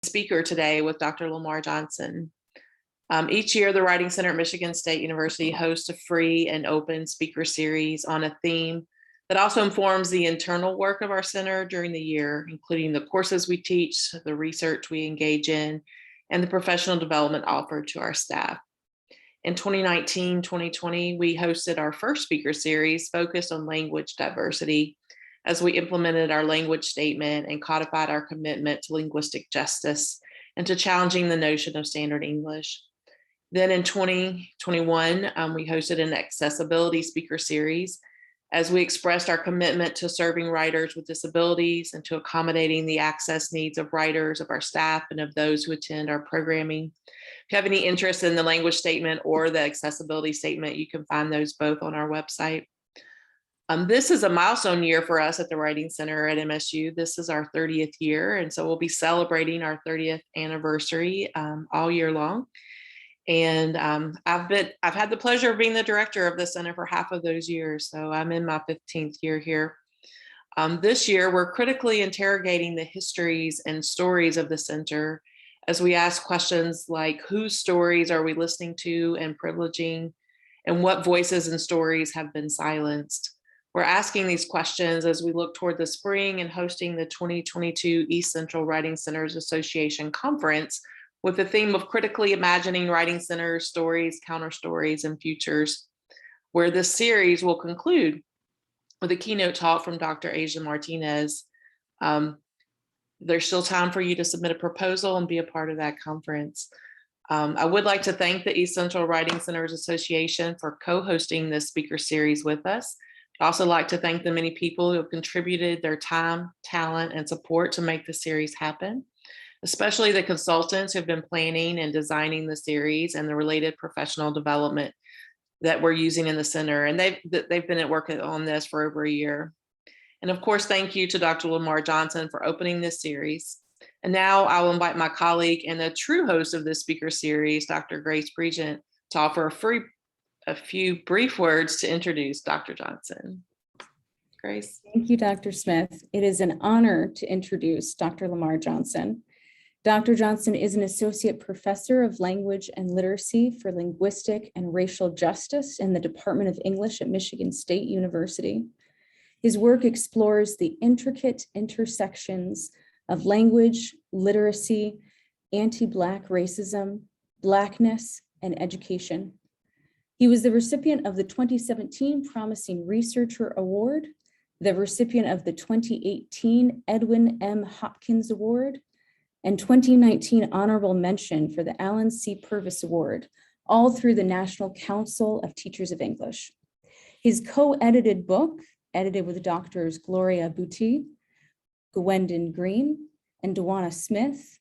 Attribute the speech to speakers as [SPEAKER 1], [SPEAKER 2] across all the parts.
[SPEAKER 1] Speaker today with Dr. Lamar Johnson. Each year, the Writing Center at Michigan State University hosts a free and open speaker series on a theme that also informs the internal work of our center during the year, including the courses we teach, the research we engage in, and the professional development offered to our staff. In 2019-2020, we hosted our first speaker series focused on language diversity as we implemented our language statement and codified our commitment to linguistic justice and to challenging the notion of standard English. Then in 2021, we hosted an accessibility speaker series as we expressed our commitment to serving writers with disabilities and to accommodating the access needs of writers, of our staff, and of those who attend our programming. If you have any interest in the language statement or the accessibility statement, you can find those both on our website. This is a milestone year for us at the Writing Center at MSU. This is our 30th year, and so we'll be celebrating our 30th anniversary all year long. And I've had the pleasure of being the director of the center for half of those years, so I'm in my 15th year here. This year, we're critically interrogating the histories and stories of the center as we ask questions like whose stories are we listening to and privileging, and what voices and stories have been silenced. We're asking these questions as we look toward the spring and hosting the 2022 East Central Writing Centers Association Conference with the theme of critically imagining writing centers, stories, counter stories, and futures, where this series will conclude with a keynote talk from Dr. Asia Martinez. There's still time for you to submit a proposal and be a part of that conference. I would like to thank the East Central Writing Centers Association for co-hosting this speaker series with us. I'd also like to thank the many people who have contributed their time, talent, and support to make the series happen, especially the consultants who have been planning and designing the series and the related professional development that we're using in the center. And they've been at work on this for over a year. And of course, thank you to Dr. Lamar Johnson for opening this series. And now I will invite my colleague and the true host of this speaker series, Dr. Grace Pregent, to offer a few brief words to introduce Dr. Johnson. Grace.
[SPEAKER 2] Thank you, Dr. Smith. It is an honor to introduce Dr. Lamar Johnson. Dr. Johnson is an associate professor of language and literacy for linguistic and racial justice in the Department of English at Michigan State University. His work explores the intricate intersections of language, literacy, anti-Black racism, Blackness, and education. He was the recipient of the 2017 Promising Researcher Award, the recipient of the 2018 Edwin M. Hopkins Award, and 2019 honorable mention for the Alan C. Purvis Award, all through the National Council of Teachers of English. His co-edited book, edited with Doctors Gloria Buti, Gwendon Green, and Dewana Smith,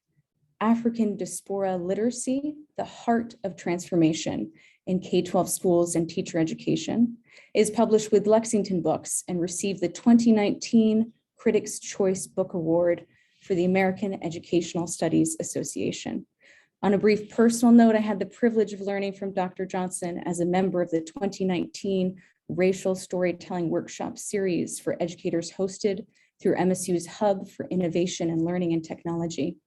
[SPEAKER 2] African Diaspora Literacy, The Heart of Transformation in K-12 Schools and Teacher Education, is published with Lexington Books and received the 2019 Critics' Choice Book Award for the American Educational Studies Association. On a brief personal note, I had the privilege of learning from Dr. Johnson as a member of the 2019 Racial Storytelling Workshop Series for educators hosted through MSU's Hub for Innovation and Learning and Technology.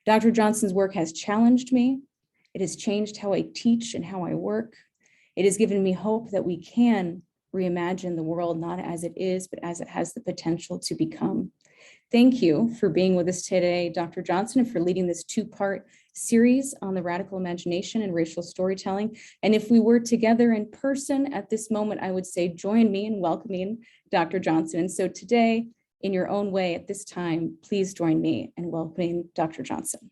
[SPEAKER 2] Dr. Johnson's work has challenged me. It has changed how I teach and how I work. It has given me hope that we can reimagine the world not as it is, but as it has the potential to become. Thank you for being with us today, Dr. Johnson, and for leading this two-part series on the radical imagination and racial storytelling. And if we were together in person at this moment, I would say join me in welcoming Dr. Johnson. And so today, in your own way at this time, please join me in welcoming Dr. Johnson.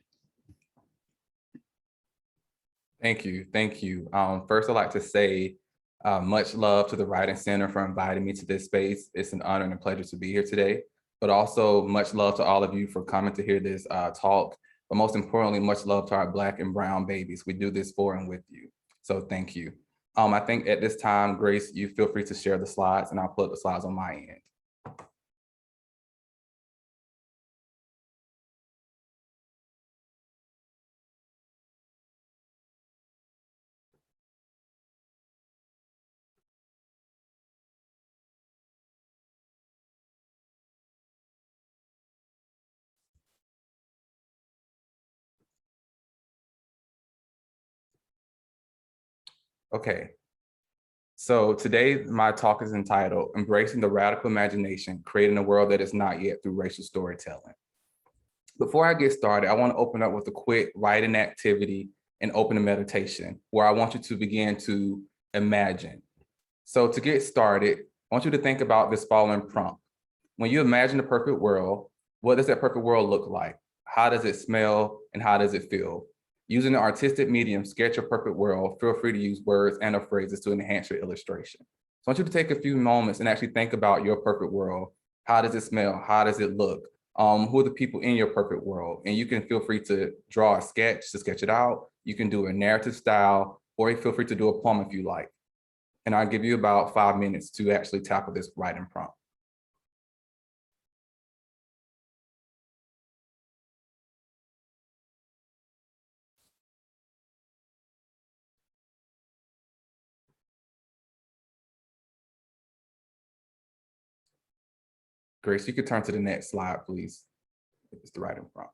[SPEAKER 3] Thank you. Thank you. First, I'd like to say much love to the Writing Center for inviting me to this space. It's an honor and a pleasure to be here today, but also much love to all of you for coming to hear this talk. But most importantly, much love to our Black and brown babies. We do this for and with you. So thank you. I think at this time, Grace, you feel free to share the slides and I'll put the slides on my end. Okay. So today my talk is entitled Embracing the Radical Imagination, Creating a World That Is Not Yet Through Racial Storytelling. Before I get started, I want to open up with a quick writing activity and open a meditation where I want you to begin to imagine. So to get started, I want you to think about this following prompt. When you imagine a perfect world, what does that perfect world look like? How does it smell and how does it feel? Using the artistic medium, sketch your perfect world. Feel free to use words and or phrases to enhance your illustration. So I want you to take a few moments and actually think about your perfect world. How does it smell? How does it look? Who are the people in your perfect world? And you can feel free to draw a sketch to sketch it out. You can do a narrative style, or you feel free to do a poem if you like. And I'll give you about 5 minutes to actually tackle this writing prompt. Grace, you could turn to the next slide, please. If it's the writing prompt.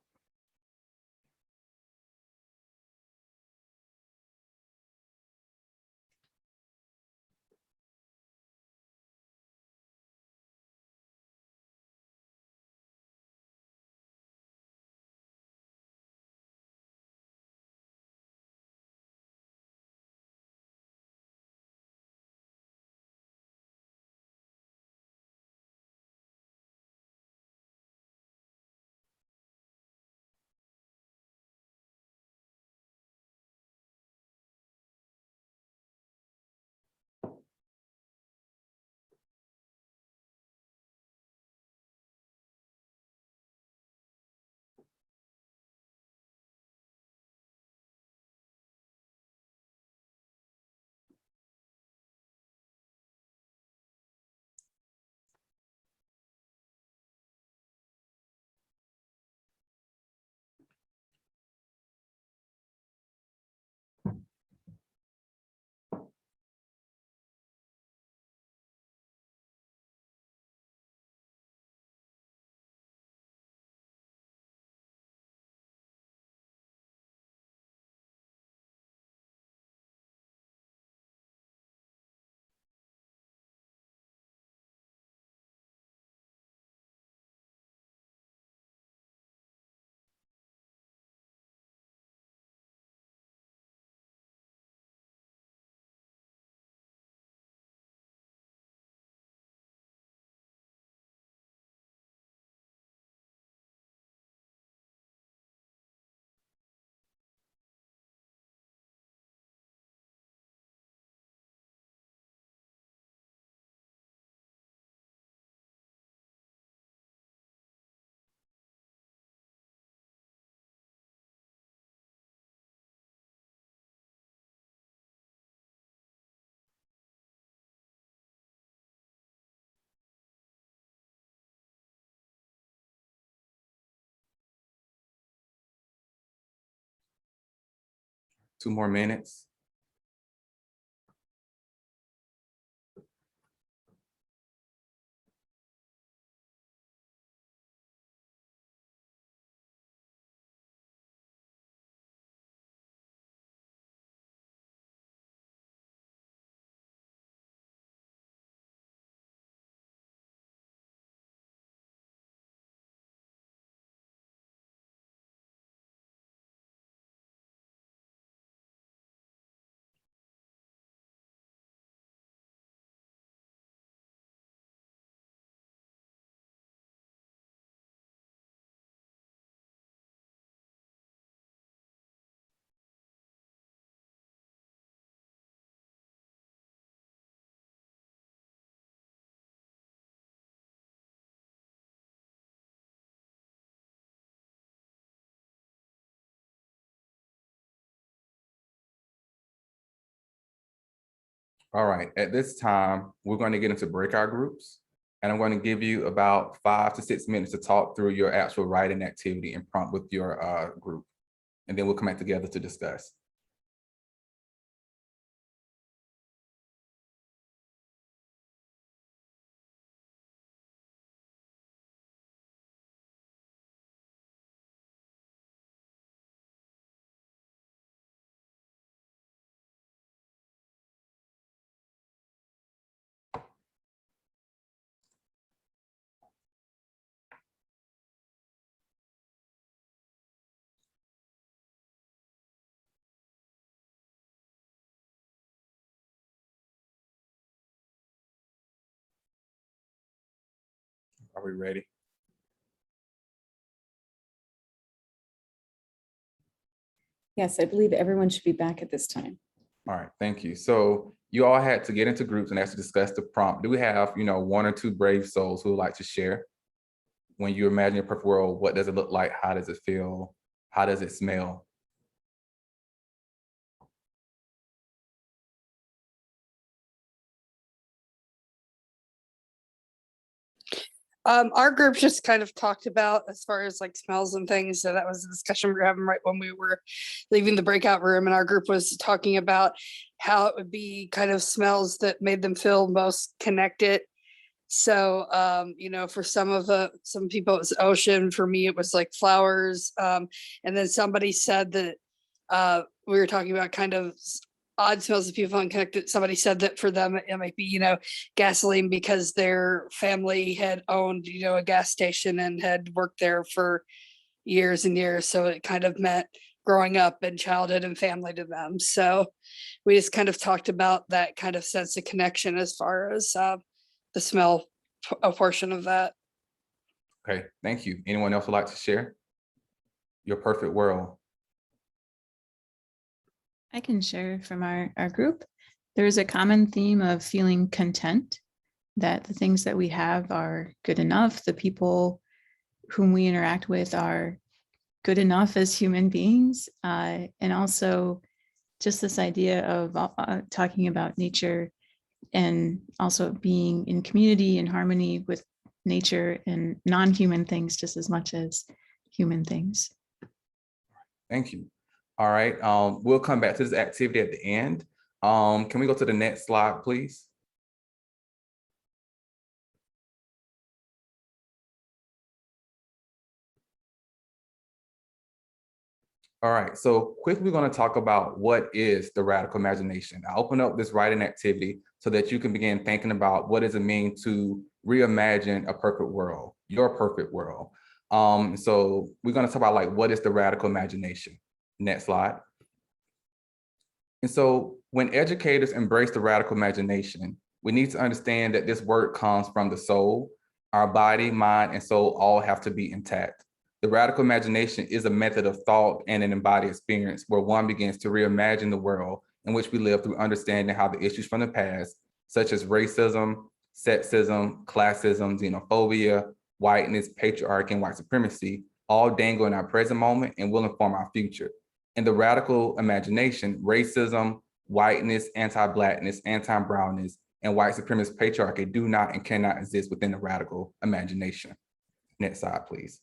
[SPEAKER 3] Two more minutes. All right, at this time, we're going to get into breakout groups. And I'm going to give you about 5 to 6 minutes to talk through your actual writing activity and prompt with your group. And then we'll come back together to discuss. Are we ready?
[SPEAKER 2] Yes, I believe everyone should be back at this time.
[SPEAKER 3] All right, thank you. So you all had to get into groups and actually discuss the prompt. Do we have, one or two brave souls who would like to share? When you imagine your perfect world, what does it look like? How does it feel? How does it smell?
[SPEAKER 4] Our group just kind of talked about as far as like smells and things. So that was a discussion we were having right when we were leaving the breakout room. And our group was talking about how it would be kind of smells that made them feel most connected. So, for some people it was ocean. For me, it was like flowers. And then somebody said that we were talking about kind of odd smells of people unconnected. Somebody said that for them it might be, gasoline because their family had owned, a gas station and had worked there for years and years. So it kind of meant growing up and childhood and family to them. So we just kind of talked about that kind of sense of connection as far as the smell a portion of that.
[SPEAKER 3] Okay, thank you. Anyone else would like to share? Your perfect world.
[SPEAKER 5] I can share from our group. There's a common theme of feeling content, that the things that we have are good enough. The people whom we interact with are good enough as human beings. And also just this idea of talking about nature and also being in community and harmony with nature and non-human things just as much as human things.
[SPEAKER 3] Thank you. All right, we'll come back to this activity at the end. Can we go to the next slide, please? All right, so quickly, we're going to talk about what is the radical imagination. I open up this writing activity so that you can begin thinking about what does it mean to reimagine a perfect world, your perfect world. So we're going to talk about what is the radical imagination. Next slide. And so when educators embrace the radical imagination, we need to understand that this work comes from the soul. Our body, mind, and soul all have to be intact. The radical imagination is a method of thought and an embodied experience where one begins to reimagine the world in which we live through understanding how the issues from the past, such as racism, sexism, classism, xenophobia, whiteness, patriarchy, and white supremacy, all dangle in our present moment and will inform our future. In the radical imagination, racism, whiteness, anti-Blackness, anti-brownness, and white supremacist patriarchy do not and cannot exist within the radical imagination. Next slide, please.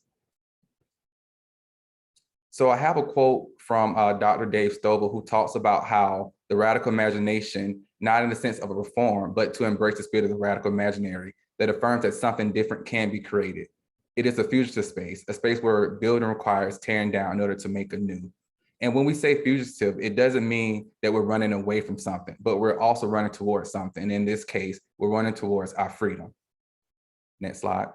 [SPEAKER 3] So I have a quote from Dr. Dave Stovall, who talks about how the radical imagination, not in the sense of a reform, but to embrace the spirit of the radical imaginary that affirms that something different can be created. It is a fugitive space, a space where building requires tearing down in order to make anew. And when we say fugitive, it doesn't mean that we're running away from something, but we're also running towards something. And in this case, we're running towards our freedom. Next slide.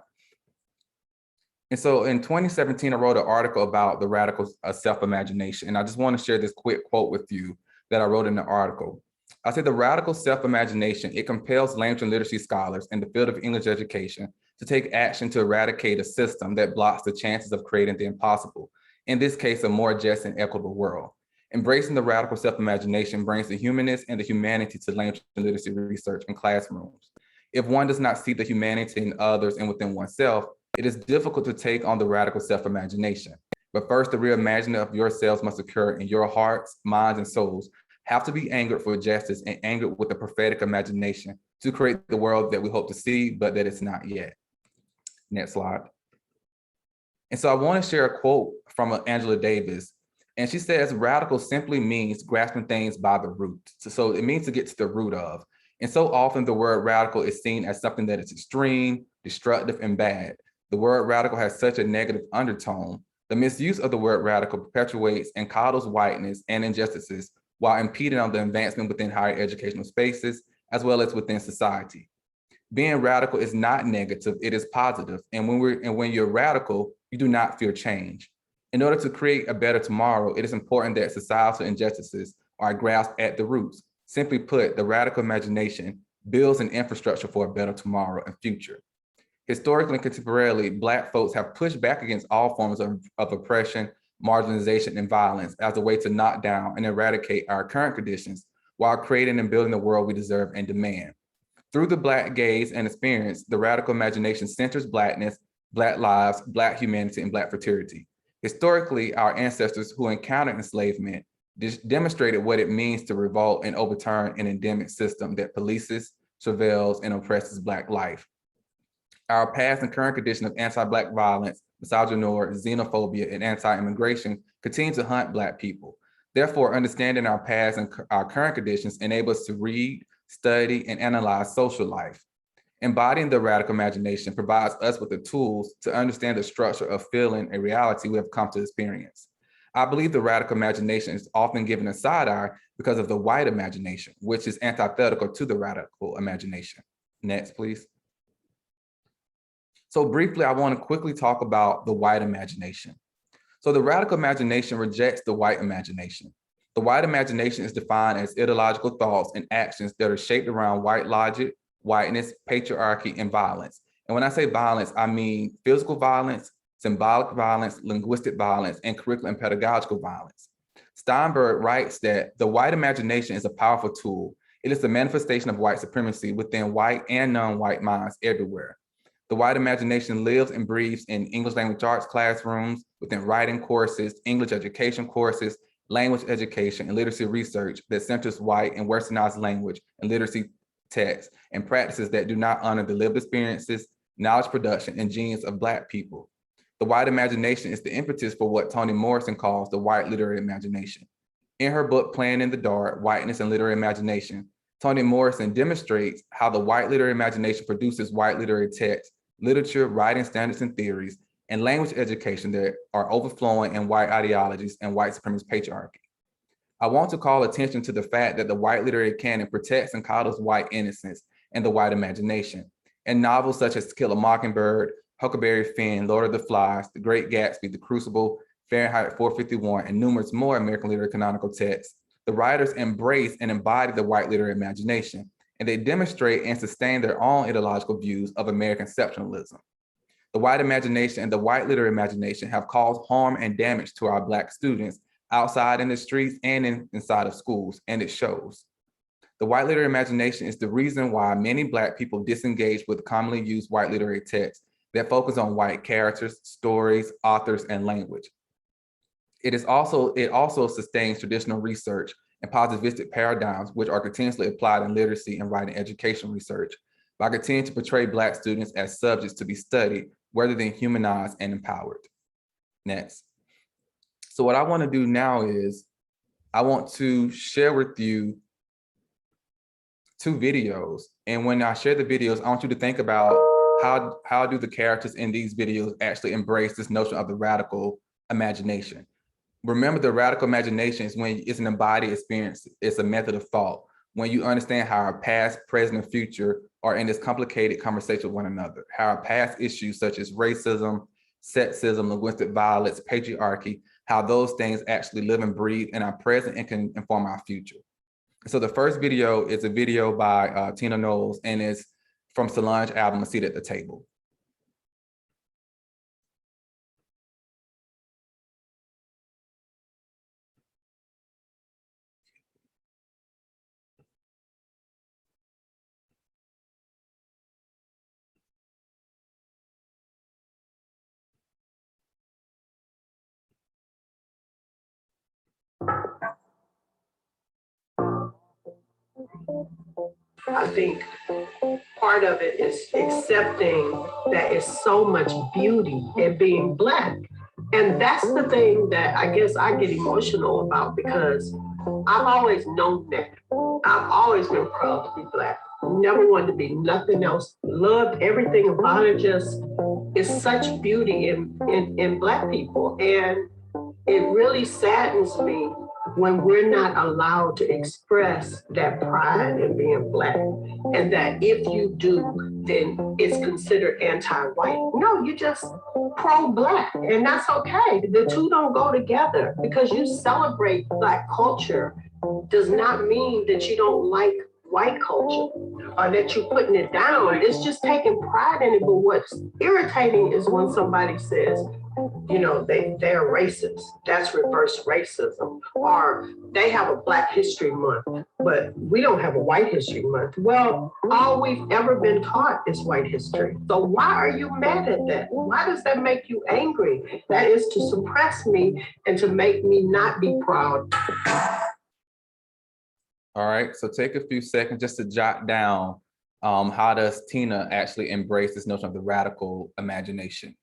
[SPEAKER 3] And so in 2017, I wrote an article about the radical self-imagination. And I just want to share this quick quote with you that I wrote in the article. I said, the radical self-imagination, it compels language and literacy scholars in the field of English education to take action to eradicate a system that blocks the chances of creating the impossible. In this case, a more just and equitable world. Embracing the radical self-imagination brings the humanness and the humanity to language and literacy research in classrooms. If one does not see the humanity in others and within oneself, it is difficult to take on the radical self-imagination. But first, the reimagining of yourselves must occur in your hearts, minds, and souls have to be anchored for justice and anchored with the prophetic imagination to create the world that we hope to see, but that it's not yet. Next slide. And so I want to share a quote from Angela Davis. And she says, radical simply means grasping things by the root. So it means to get to the root of. And so often the word radical is seen as something that is extreme, destructive, and bad. The word radical has such a negative undertone. The misuse of the word radical perpetuates and coddles whiteness and injustices while impeding on the advancement within higher educational spaces, as well as within society. Being radical is not negative, it is positive. And when you're radical, you do not fear change. In order to create a better tomorrow, it is important that societal injustices are grasped at the roots. Simply put, the radical imagination builds an infrastructure for a better tomorrow and future. Historically and contemporarily, Black folks have pushed back against all forms of oppression, marginalization, and violence as a way to knock down and eradicate our current conditions while creating and building the world we deserve and demand. Through the Black gaze and experience, the radical imagination centers Blackness, Black lives, Black humanity, and Black fraternity. Historically, our ancestors who encountered enslavement demonstrated what it means to revolt and overturn an endemic system that polices, surveils, and oppresses Black life. Our past and current condition of anti-Black violence, misogyny, xenophobia, and anti-immigration continue to hunt Black people. Therefore, understanding our past and our current conditions enable us to read, study, and analyze social life. Embodying the radical imagination provides us with the tools to understand the structure of feeling a reality we have come to experience. I believe the radical imagination is often given a side eye because of the white imagination, which is antithetical to the radical imagination. Next, please. So briefly, I want to quickly talk about the white imagination. So the radical imagination rejects the white imagination. The white imagination is defined as ideological thoughts and actions that are shaped around white logic, whiteness, patriarchy, and violence. And when I say violence, I mean physical violence, symbolic violence, linguistic violence, and curricular and pedagogical violence. Steinberg writes that the white imagination is a powerful tool. It is the manifestation of white supremacy within white and non-white minds everywhere. The white imagination lives and breathes in English language arts classrooms, within writing courses, English education courses, language education, and literacy research that centers white and westernized language and literacy texts and practices that do not honor the lived experiences, knowledge production, and genius of Black people. The white imagination is the impetus for what Toni Morrison calls the white literary imagination. In her book, Playing in the Dark, Whiteness and Literary Imagination, Toni Morrison demonstrates how the white literary imagination produces white literary texts, literature, writing standards and theories, and language education that are overflowing in white ideologies and white supremacist patriarchy. I want to call attention to the fact that the white literary canon protects and coddles white innocence and the white imagination. In novels such as To Kill a Mockingbird, Huckleberry Finn, Lord of the Flies, The Great Gatsby, The Crucible, Fahrenheit 451, and numerous more American literary canonical texts, the writers embrace and embody the white literary imagination, and they demonstrate and sustain their own ideological views of American exceptionalism. The white imagination and the white literary imagination have caused harm and damage to our Black students outside in the streets and inside of schools, and it shows. The white literary imagination is the reason why many Black people disengage with commonly used white literary texts that focus on white characters, stories, authors, and language. It also sustains traditional research and positivistic paradigms, which are continuously applied in literacy and writing education research, by continuing to portray Black students as subjects to be studied rather than humanized and empowered. Next. So what I want to do now is I want to share with you 2 videos. And when I share the videos, I want you to think about how do the characters in these videos actually embrace this notion of the radical imagination. Remember, the radical imagination is when it's an embodied experience. It's a method of thought. When you understand how our past, present, and future are in this complicated conversation with one another, how our past issues such as racism, sexism, linguistic violence, patriarchy, how those things actually live and breathe in our present and can inform our future. So the first video is a video by Tina Knowles, and it's from Solange's album, A Seat at the Table.
[SPEAKER 6] I think part of it is accepting that it's so much beauty in being Black. And that's the thing that I guess I get emotional about, because I've always known that. I've always been proud to be Black. Never wanted to be nothing else. Loved everything about it. Just is such beauty in Black people. And it really saddens me when we're not allowed to express that pride in being Black, and that if you do, then it's considered anti-white. No, you're just pro-Black, and that's okay. The two don't go together. Because you celebrate Black culture does not mean that you don't like white culture or that you're putting it down. It's just taking pride in it. But what's irritating is when somebody says, you know, they're racist. That's reverse racism. Or they have a Black History Month, but we don't have a White History Month. Well, all we've ever been taught is white history. So why are you mad at that? Why does that make you angry? That is to suppress me and to make me not be proud.
[SPEAKER 3] All right, so take a few seconds just to jot down how does Tina actually embrace this notion of the radical imagination?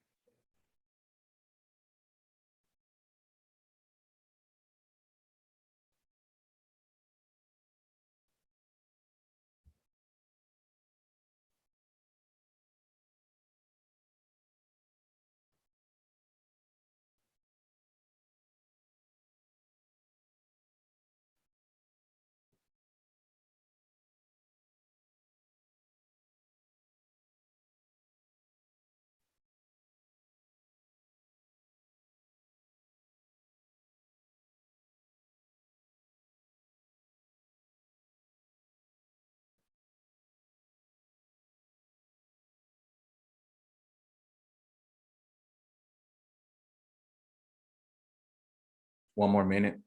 [SPEAKER 3] One more minute.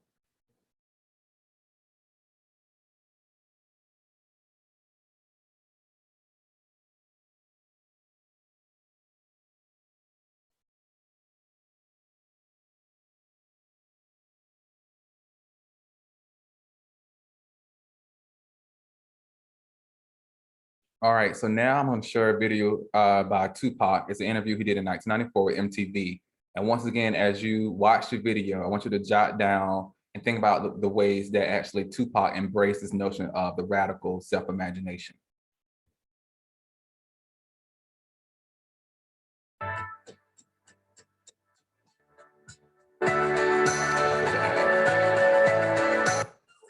[SPEAKER 3] All right, so now I'm gonna share a video by Tupac. It's an interview he did in 1994 with MTV. And once again, as you watch the video, I want you to jot down and think about the ways that actually Tupac embraced this notion of the radical self-imagination.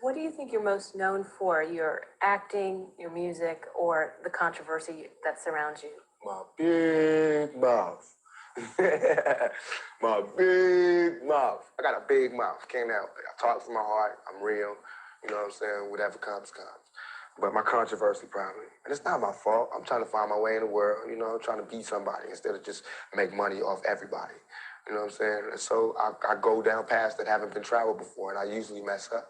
[SPEAKER 7] What do you think you're most known for? Your acting, your music, or the controversy that surrounds you?
[SPEAKER 8] My big mouth. My big mouth. I got a big mouth. Can't help it. I talk from my heart. I'm real. You know what I'm saying? Whatever comes, comes. But my controversy probably. And it's not my fault. I'm trying to find my way in the world. You know, I'm trying to be somebody instead of just make money off everybody. You know what I'm saying? And so I go down paths that haven't been traveled before, and I usually mess up.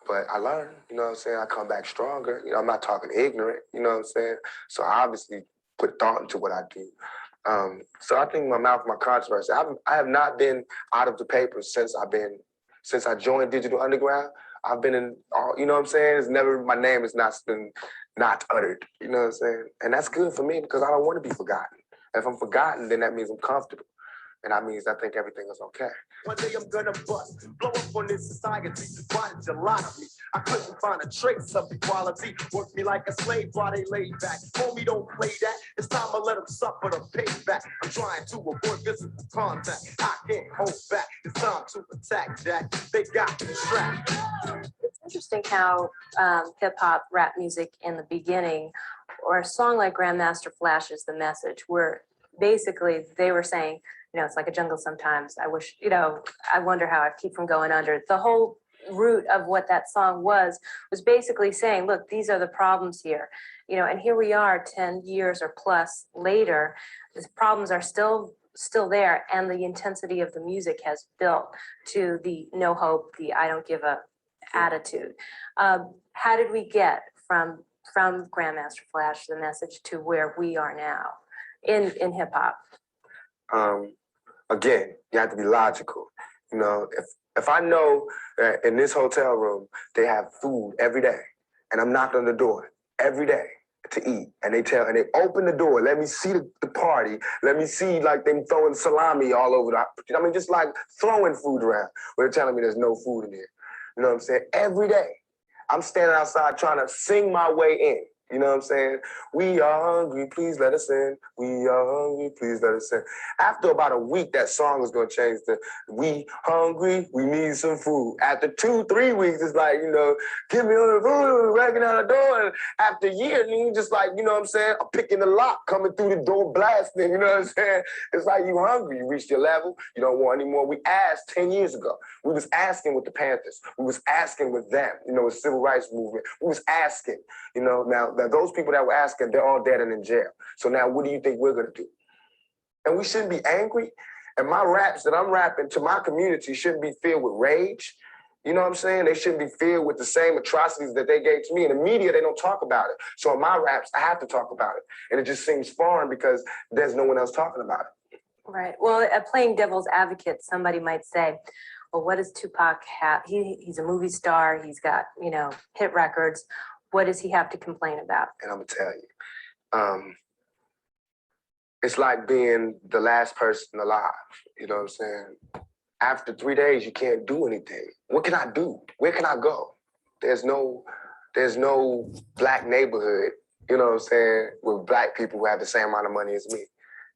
[SPEAKER 8] But I learn, you know what I'm saying? I come back stronger. You know, I'm not talking ignorant, you know what I'm saying? So I obviously put thought into what I do. So I think my mouth, my controversy. I have not been out of the papers since I joined Digital Underground. I've been in all, you know what I'm saying? It's never, my name has not been not uttered, you know what I'm saying? And that's good for me because I don't want to be forgotten. If I'm forgotten, then that means I'm comfortable. And that means I think everything is okay.
[SPEAKER 9] One day I'm gonna bust, blow up on this society, wanted a lot of me. I couldn't find a trace of equality. Worked me like a slave while they laid back. Homie, don't play that. It's time I let them suffer the payback. I'm trying to avoid physical contact. I can't hold back. It's time to attack, Jack. They got me trapped.
[SPEAKER 7] It's interesting how hip hop, rap music in the beginning, or a song like Grandmaster Flash's The Message, where basically they were saying, you know, it's like a jungle sometimes. I wish, you know, I wonder how I keep from going under. The whole root of what that song was basically saying, look, these are the problems here, you know, and here we are 10 years or plus later, the problems are still there, and the intensity of the music has built to the no hope, the I don't give a attitude. How did we get from Grandmaster Flash, The Message, to where we are now in hip hop?
[SPEAKER 8] Again, you have to be logical. You know, if I know that in this hotel room, they have food every day, and I'm knocking on the door every day to eat, and they open the door, let me see the party, let me see like them throwing salami all over I mean, just like throwing food around, but they're telling me there's no food in here. You know what I'm saying? Every day, I'm standing outside trying to sing my way in. You know what I'm saying? We are hungry, please let us in. We are hungry, please let us in. After about a week, that song is gonna change to we hungry, we need some food. After 2-3 weeks, it's like, give me on the food, racking out the door. And after a year, then you just like, you know what I'm saying? I'm picking the lock, coming through the door, blasting, you know what I'm saying? It's like you hungry, you reached your level, you don't want any more. We asked 10 years ago. We was asking with the Panthers. We was asking with them, with civil rights movement. We was asking, now those people that were asking, they're all dead and in jail. So now what do you think we're gonna do? And we shouldn't be angry. And my raps that I'm rapping to my community shouldn't be filled with rage. You know what I'm saying? They shouldn't be filled with the same atrocities that they gave to me. In the media, they don't talk about it. So in my raps, I have to talk about it. And it just seems foreign because there's no one else talking about it.
[SPEAKER 7] Right. Well, playing devil's advocate, somebody might say, well, what does Tupac have? He's a movie star. He's got, hit records. What does he have to complain about?
[SPEAKER 8] And I'm gonna tell you, it's like being the last person alive. You know what I'm saying? After 3 days, you can't do anything. What can I do? Where can I go? There's no black neighborhood, you know what I'm saying, with black people who have the same amount of money as me. You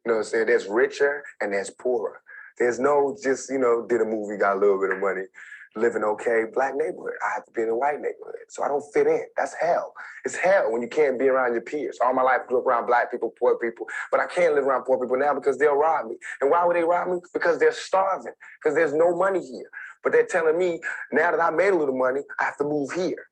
[SPEAKER 8] know what I'm saying? There's richer and there's poorer. There's no just, did a movie, got a little bit of money, living okay, black neighborhood. I have to be in a white neighborhood. So I don't fit in. That's hell. It's hell when you can't be around your peers. All my life I grew up around black people, poor people, but I can't live around poor people now because they'll rob me. And why would they rob me? Because they're starving, because there's no money here. But they're telling me now that I made a little money, I have to move here.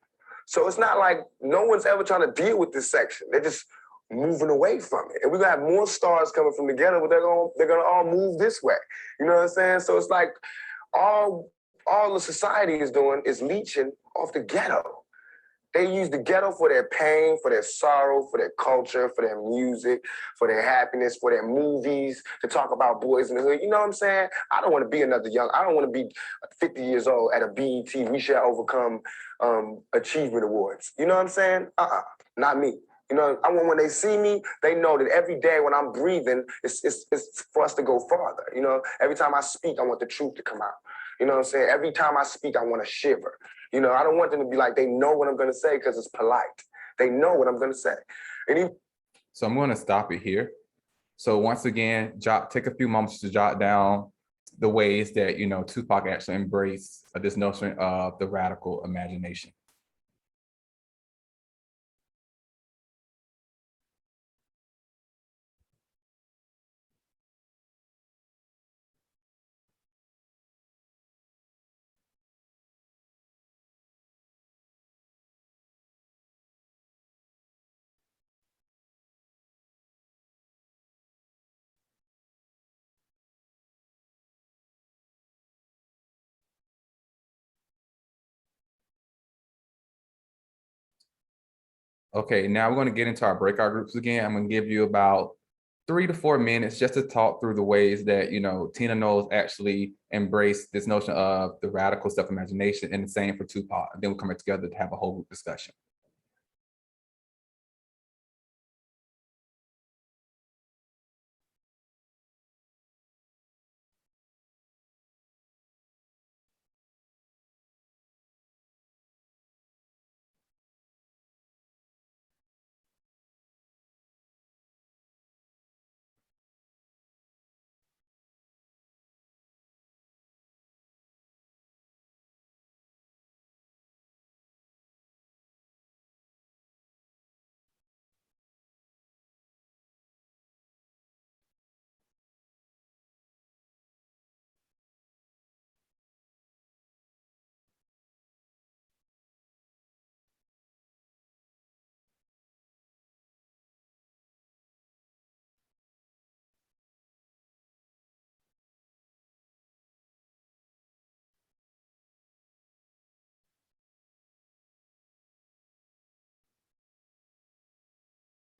[SPEAKER 8] So it's not like no one's ever trying to deal with this section. They're just moving away from it. And we're gonna have more stars coming from the ghetto, but they're gonna all move this way. You know what I'm saying? So it's like all the society is doing is leeching off the ghetto. They use the ghetto for their pain, for their sorrow, for their culture, for their music, for their happiness, for their movies, to talk about boys in the hood. You know what I'm saying? I don't want to be I don't want to be 50 years old at a BET We Shall Overcome Achievement Awards. You know what I'm saying? Not me. I want when they see me, they know that every day when I'm breathing, it's for us to go farther. Every time I speak, I want the truth to come out. You know what I'm saying? Every time I speak, I want to shiver. I don't want them to be like, they know what I'm going to say because it's polite. They know what I'm going to say.
[SPEAKER 3] So I'm going to stop it here. So once again, take a few moments to jot down the ways that, Tupac actually embraced this notion of the radical imagination. Okay, now we're going to get into our breakout groups again. I'm going to give you about 3 to 4 minutes just to talk through the ways that, Tina Knowles actually embraced this notion of the radical self-imagination, and the same for Tupac. And then we'll come back together to have a whole group discussion.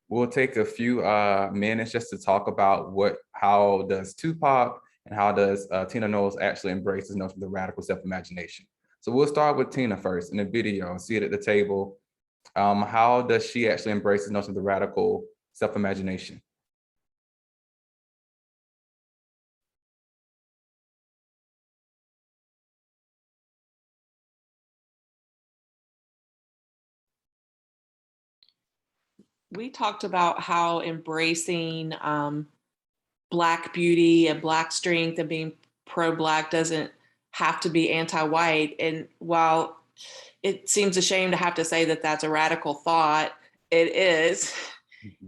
[SPEAKER 3] We'll take a few minutes just to talk about how does Tupac and how does Tina Knowles actually embrace this notion of the radical self-imagination. So we'll start with Tina first in the video, see it at the table. How does she actually embrace this notion of the radical self-imagination?
[SPEAKER 1] we talked about how embracing Black beauty and Black strength and being pro-Black doesn't have to be anti-white. And while it seems a shame to have to say that that's a radical thought, it is,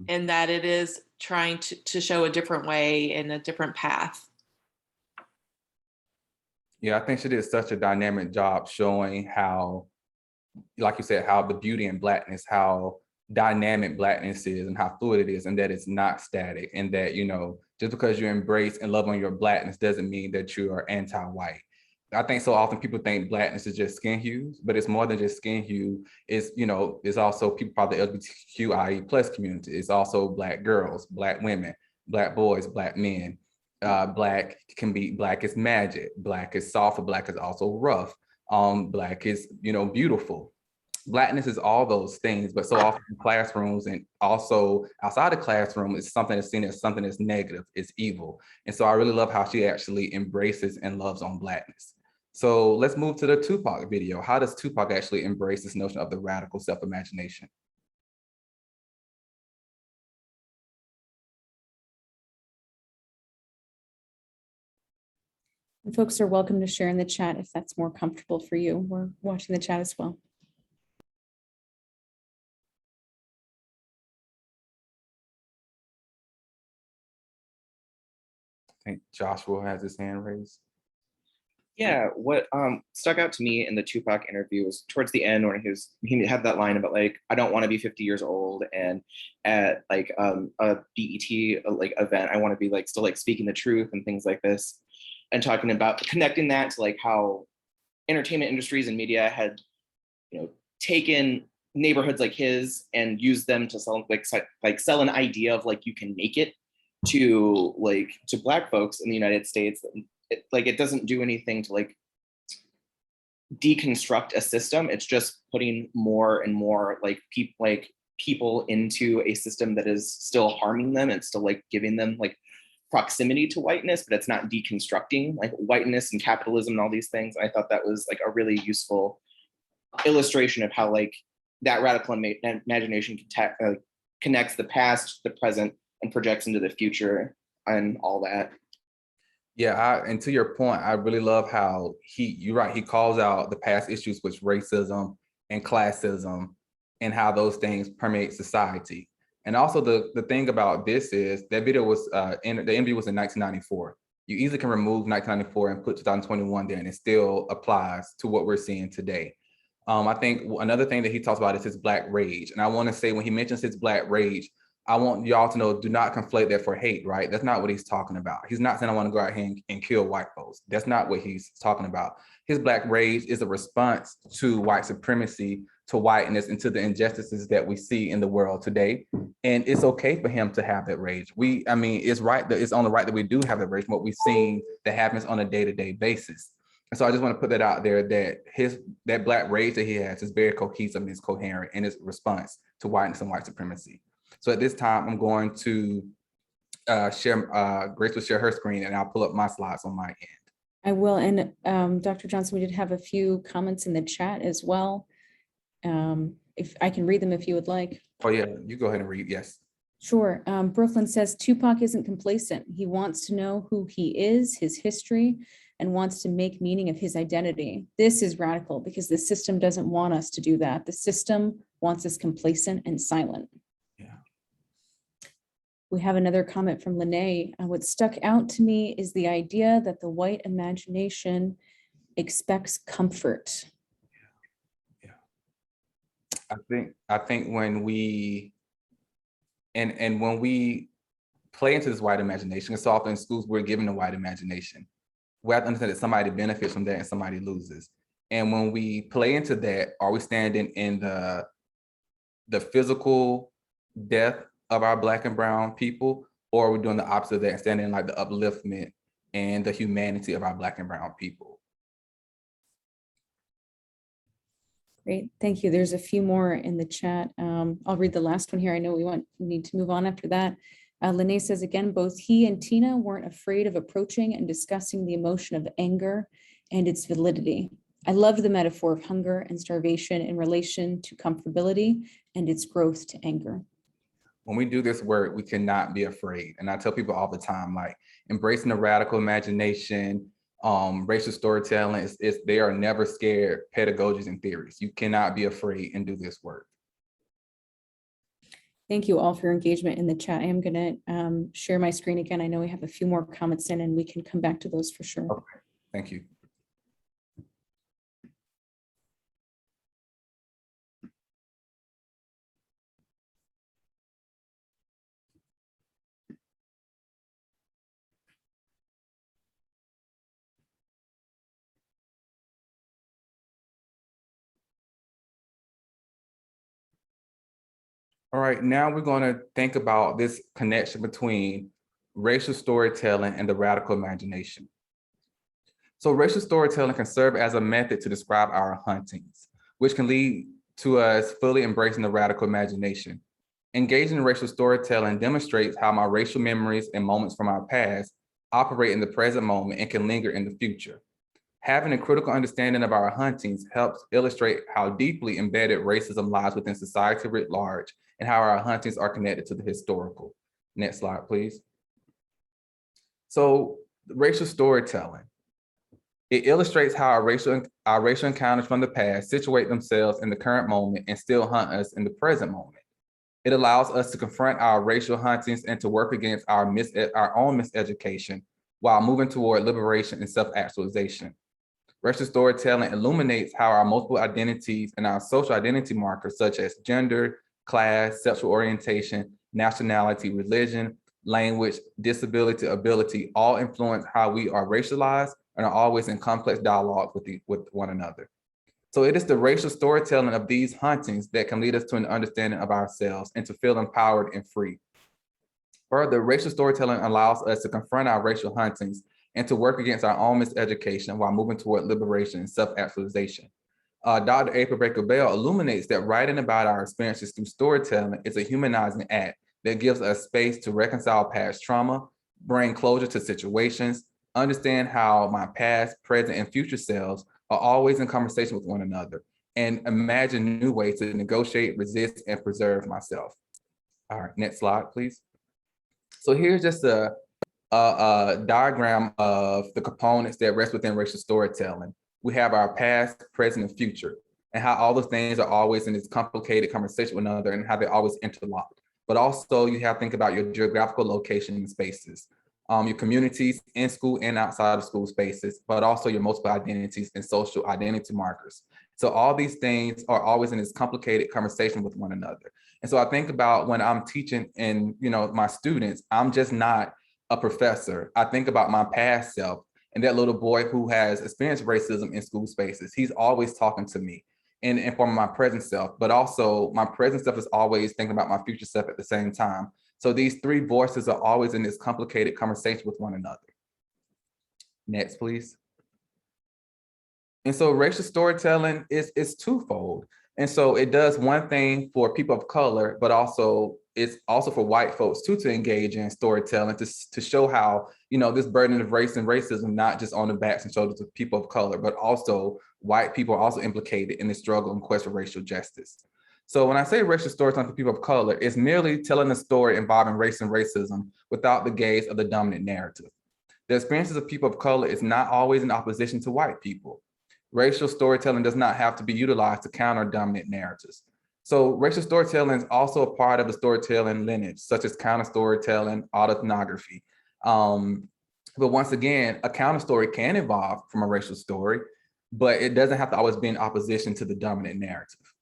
[SPEAKER 1] and that it is trying to show a different way and a different path.
[SPEAKER 3] Yeah, I think she did such a dynamic job showing how, like you said, how the beauty in Blackness, how dynamic Blackness is and how fluid it is, and that it's not static, and that, you know, just because you embrace and love on your Blackness doesn't mean that you are anti-white. I think so often people think Blackness is just skin hues, but it's more than just skin hue. It's, you know, it's also people part of the LGBTQIA plus community. It's also Black girls, Black women, Black boys, Black men. Black can be, Black is magic, Black is soft, Black is also rough. Black is, you know, beautiful. Blackness is all those things, but so often in classrooms and also outside the classroom, it's something that's seen as something that's negative, it's evil. And so I really love how she actually embraces and loves on Blackness. So let's move to the Tupac video. How does Tupac actually embrace this notion of the radical self-imagination?
[SPEAKER 2] And folks are welcome to share in the chat if that's more comfortable for you. We're watching the chat as well.
[SPEAKER 3] I think Joshua has his hand raised.
[SPEAKER 10] Yeah, what stuck out to me in the Tupac interview was towards the end when he had that line about like, I don't want to be 50 years old, and at like a BET like event, I want to be like still like speaking the truth and things like this, and talking about connecting that to like how entertainment industries and media had, you know, taken neighborhoods like his and used them to sell sell an idea of like you can make it to Black folks in the United States. It doesn't do anything to like deconstruct a system. It's just putting more and more like people into a system that is still harming them and still like giving them like proximity to whiteness, but it's not deconstructing like whiteness and capitalism and all these things. I thought that was like a really useful illustration of how like that radical imagination connects the past, the present, and projects into the future and all that.
[SPEAKER 3] Yeah, and to your point, I really love how you're right, he calls out the past issues with racism and classism and how those things permeate society. And also the thing about this is that video was, the interview was in 1994. You easily can remove 1994 and put 2021 there and it still applies to what we're seeing today. I think another thing that he talks about is his Black rage. And I wanna say when he mentions his Black rage, I want y'all to know, do not conflate that for hate, right? That's not what he's talking about. He's not saying I want to go out here and kill white folks. That's not what he's talking about. His Black rage is a response to white supremacy, to whiteness, and to the injustices that we see in the world today. And it's okay for him to have that rage. I mean, it's right that it's on the right that we do have that rage, what we've seen that happens on a day-to-day basis. And so I just want to put that out there that that Black rage that he has is very cohesive and is coherent in its response to whiteness and white supremacy. So at this time, I'm going to Grace will share her screen and I'll pull up my slides on my end.
[SPEAKER 2] I will, and Dr. Johnson, we did have a few comments in the chat as well. If I can read them if you would like.
[SPEAKER 3] Oh yeah, you go ahead and read, yes.
[SPEAKER 2] Sure. Brooklyn says, Tupac isn't complacent. He wants to know who he is, his history, and wants to make meaning of his identity. This is radical because the system doesn't want us to do that. The system wants us complacent and silent. We have another comment from Lene. What stuck out to me is the idea that the white imagination expects comfort.
[SPEAKER 3] Yeah. I think when we and when we play into this white imagination, it's often in schools we're given a white imagination. We have to understand that somebody benefits from that and somebody loses. And when we play into that, are we standing in the physical death of our Black and brown people, or are we doing the opposite of that and standing in like the upliftment and the humanity of our Black and brown people?
[SPEAKER 2] Great, thank you. There's a few more in the chat. I'll read the last one here. I know we need to move on after that. Lene says again, both he and Tina weren't afraid of approaching and discussing the emotion of anger and its validity. I loved the metaphor of hunger and starvation in relation to comfortability and its growth to anger.
[SPEAKER 3] when we do this work, we cannot be afraid. And I tell people all the time, like embracing the radical imagination, racial storytelling, they are never scared pedagogies and theories. You cannot be afraid and do this work.
[SPEAKER 2] Thank you all for your engagement in the chat. I am going to share my screen again. I know we have a few more comments in and we can come back to those for sure.
[SPEAKER 3] Okay, thank you. All right, now we're going to think about this connection between racial storytelling and the radical imagination. So racial storytelling can serve as a method to describe our huntings, which can lead to us fully embracing the radical imagination. Engaging in racial storytelling demonstrates how my racial memories and moments from our past operate in the present moment and can linger in the future. Having a critical understanding of our huntings helps illustrate how deeply embedded racism lies within society writ large and how our huntings are connected to the historical. Next slide, please. So racial storytelling. It illustrates how our racial encounters from the past situate themselves in the current moment and still hunt us in the present moment. It allows us to confront our racial huntings and to work against our own miseducation while moving toward liberation and self-actualization. Racial storytelling illuminates how our multiple identities and our social identity markers such as gender, class, sexual orientation, nationality, religion, language, disability, ability all influence how we are racialized and are always in complex dialogue with one another. So it is the racial storytelling of these huntings that can lead us to an understanding of ourselves and to feel empowered and free. Further, racial storytelling allows us to confront our racial huntings and to work against our own miseducation while moving toward liberation and self-actualization. Dr. April Baker Bell illuminates that writing about our experiences through storytelling is a humanizing act that gives us space to reconcile past trauma, bring closure to situations, understand how my past, present, and future selves are always in conversation with one another, and imagine new ways to negotiate, resist, and preserve myself. All right, next slide, please. So here's just a diagram of the components that rest within racial storytelling. We have our past, present, and future, and how all those things are always in this complicated conversation with one another and how they're always interlocked. But also you have to think about your geographical location and spaces, your communities in school and outside of school spaces, but also your multiple identities and social identity markers. So all these things are always in this complicated conversation with one another. And so I think about when I'm teaching and my students, I'm just not a professor. I think about my past self and that little boy who has experienced racism in school spaces. He's always talking to me and from my present self, but also my present self is always thinking about my future self at the same time. So these three voices are always in this complicated conversation with one another. Next, please. And so racial storytelling is twofold. And so it does one thing for people of color, but it's also for white folks too, to engage in storytelling, to show how, this burden of race and racism, not just on the backs and shoulders of people of color, but also white people are also implicated in the struggle and quest for racial justice. So when I say racial storytelling for people of color, it's merely telling a story involving race and racism without the gaze of the dominant narrative. The experiences of people of color is not always in opposition to white people. Racial storytelling does not have to be utilized to counter dominant narratives. So racial storytelling is also a part of the storytelling lineage, such as counter storytelling, autoethnography. But once again, a counter story can evolve from a racial story, but it doesn't have to always be in opposition to the dominant narrative.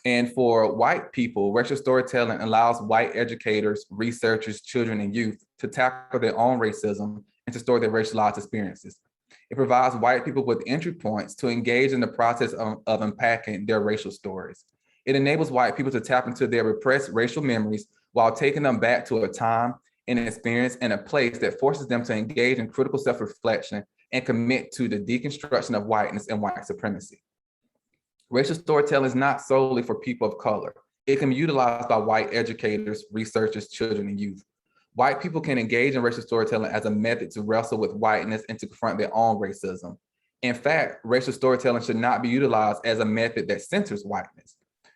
[SPEAKER 3] And for white people, racial storytelling allows white educators, researchers, children, and youth to tackle their own racism and to store their racialized experiences. It provides white people with entry points to engage in the process of unpacking their racial stories. It enables white people to tap into their repressed racial memories while taking them back to a time, an experience, and a place that forces them to engage in critical self-reflection and commit to the deconstruction of whiteness and white supremacy. Racial storytelling is not solely for people of color. It can be utilized by white educators, researchers, children, and youth. White people can engage in racial storytelling as a method to wrestle with whiteness and to confront their own racism. In fact, racial storytelling should not be utilized as a method that censors whiteness.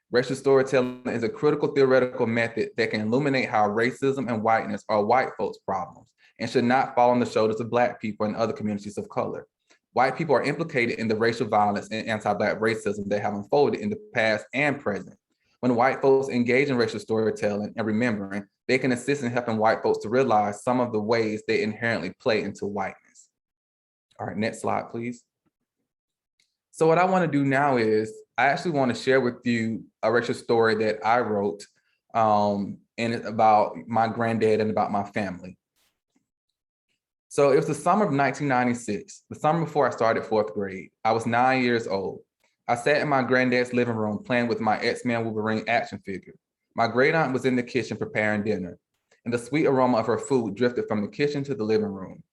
[SPEAKER 3] Racial storytelling is a critical theoretical method that can illuminate how racism and whiteness are white folks' problems and should not fall on the shoulders of Black people and other communities of color. White people are implicated in the racial violence and anti-Black racism that have unfolded in the past and present. When white folks engage in racial storytelling and remembering, they can assist in helping white folks to realize some of the ways they inherently play into whiteness. All right, next slide, please. So what I want to do now is I actually want to share with you a racial story that I wrote and it's about my granddad and about my family. So it was the summer of 1996, the summer before I started 4th grade. I was 9 years old. I sat in my granddad's living room playing with my X-Men Wolverine action figure. My great aunt was in the kitchen preparing dinner, and the sweet aroma of her food drifted from the kitchen to the living room.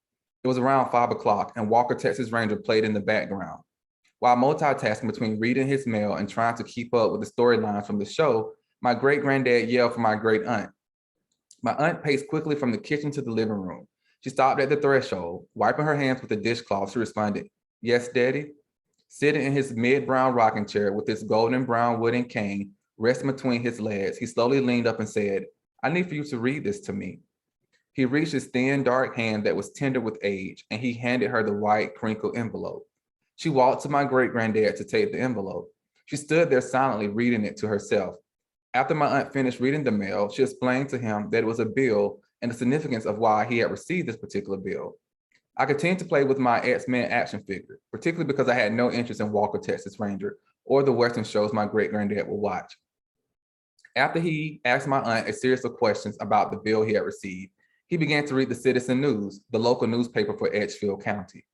[SPEAKER 3] It was around 5 o'clock, and Walker Texas Ranger played in the background. While multitasking between reading his mail and trying to keep up with the storylines from the show, my great granddad yelled for my great aunt. My aunt paced quickly from the kitchen to the living room. She stopped at the threshold, wiping her hands with a dishcloth. She responded, "Yes, Daddy." Sitting in his mid-brown rocking chair with his golden brown wooden cane resting between his legs, he slowly leaned up and said, "I need for you to read this to me." He reached his thin, dark hand that was tender with age, and he handed her the white, crinkled envelope. She walked to my great-granddad to take the envelope. She stood there silently reading it to herself. After my aunt finished reading the mail, she explained to him that it was a bill and the significance of why he had received this particular bill. I continued to play with my X-Men action figure, particularly because I had no interest in Walker Texas Ranger or the Western shows my great-granddad would watch. After he asked my aunt a series of questions about the bill he had received, he began to read the Citizen News, the local newspaper for Edgefield County.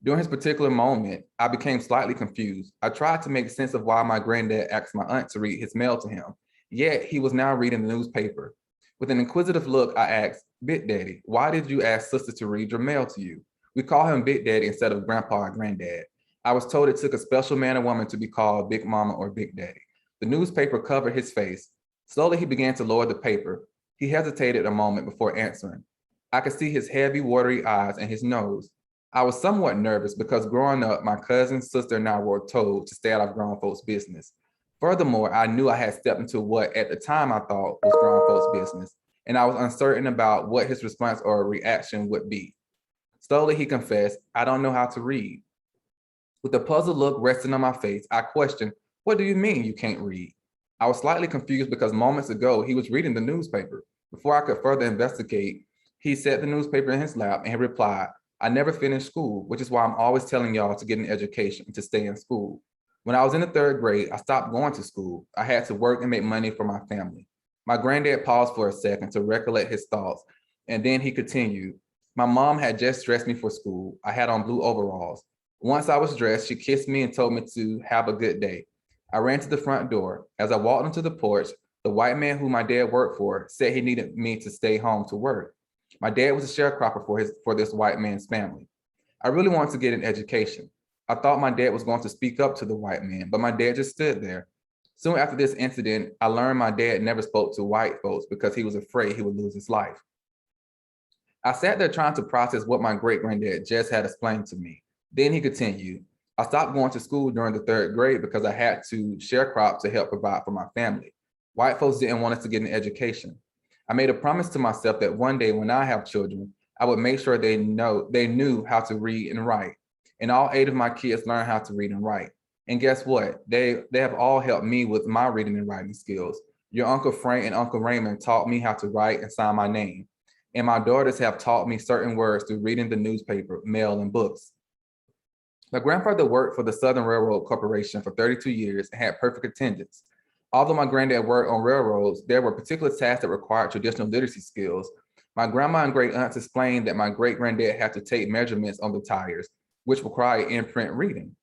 [SPEAKER 3] During his particular moment, I became slightly confused. I tried to make sense of why my granddad asked my aunt to read his mail to him, yet he was now reading the newspaper. With an inquisitive look, I asked, "Big Daddy, why did you ask sister to read your mail to you?" We call him Big Daddy instead of Grandpa or Granddad. I was told it took a special man or woman to be called Big Mama or Big Daddy. The newspaper covered his face. Slowly, he began to lower the paper. He hesitated a moment before answering. I could see his heavy, watery eyes and his nose. I was somewhat nervous because growing up, my cousin, sister, and I were told to stay out of grown folks' business. Furthermore, I knew I had stepped into what at the time I thought was grown folks' business, and I was uncertain about what his response or reaction would be. Slowly, he confessed, "I don't know how to read." With a puzzled look resting on my face, I questioned, "What do you mean you can't read?" I was slightly confused because moments ago, he was reading the newspaper. Before I could further investigate, he set the newspaper in his lap and he replied, "I never finished school, which is why I'm always telling y'all to get an education, to stay in school. When I was in the 3rd grade, I stopped going to school. I had to work and make money for my family." My granddad paused for a second to recollect his thoughts, and then he continued, "My mom had just dressed me for school. I had on blue overalls. Once I was dressed, she kissed me and told me to have a good day. I ran to the front door. As I walked onto the porch, the white man who my dad worked for said he needed me to stay home to work. My dad was a sharecropper for this white man's family. I really wanted to get an education. I thought my dad was going to speak up to the white man, but my dad just stood there. Soon after this incident, I learned my dad never spoke to white folks because he was afraid he would lose his life. I sat there trying to process what my great-granddad just had explained to me. Then he continued, "I stopped going to school during the 3rd grade because I had to sharecrop to help provide for my family. White folks didn't want us to get an education. I made a promise to myself that one day when I have children, I would make sure they knew how to read and write. And all 8 of my kids learned how to read and write. And guess what? They have all helped me with my reading and writing skills. Your Uncle Frank and Uncle Raymond taught me how to write and sign my name. And my daughters have taught me certain words through reading the newspaper, mail, and books. My grandfather worked for the Southern Railroad Corporation for 32 years and had perfect attendance. Although my granddad worked on railroads, there were particular tasks that required traditional literacy skills. My grandma and great aunts explained that my great granddad had to take measurements on the tires, which required in-print reading.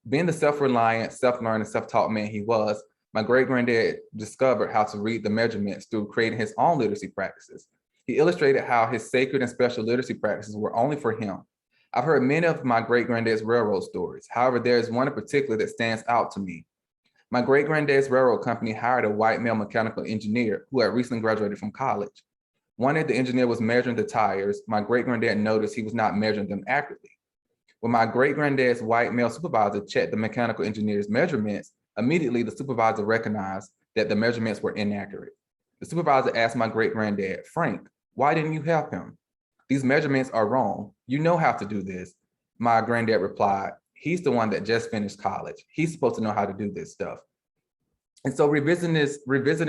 [SPEAKER 3] Being the self-reliant, self-learning, self-taught man he was, my great granddad discovered how to read the measurements through creating his own literacy practices. He illustrated how his sacred and special literacy practices were only for him. I've heard many of my great granddad's railroad stories. However, there is one in particular that stands out to me. My great granddad's railroad company hired a white male mechanical engineer who had recently graduated from college. One day the engineer was measuring the tires. My great granddad noticed he was not measuring them accurately. When my great granddad's white male supervisor checked the mechanical engineer's measurements, immediately the supervisor recognized that the measurements were inaccurate. The supervisor asked my great-granddad, Frank, why didn't you help him? These measurements are wrong. You know how to do this. My granddad replied, he's the one that just finished college. He's supposed to know how to do this stuff. And so revisiting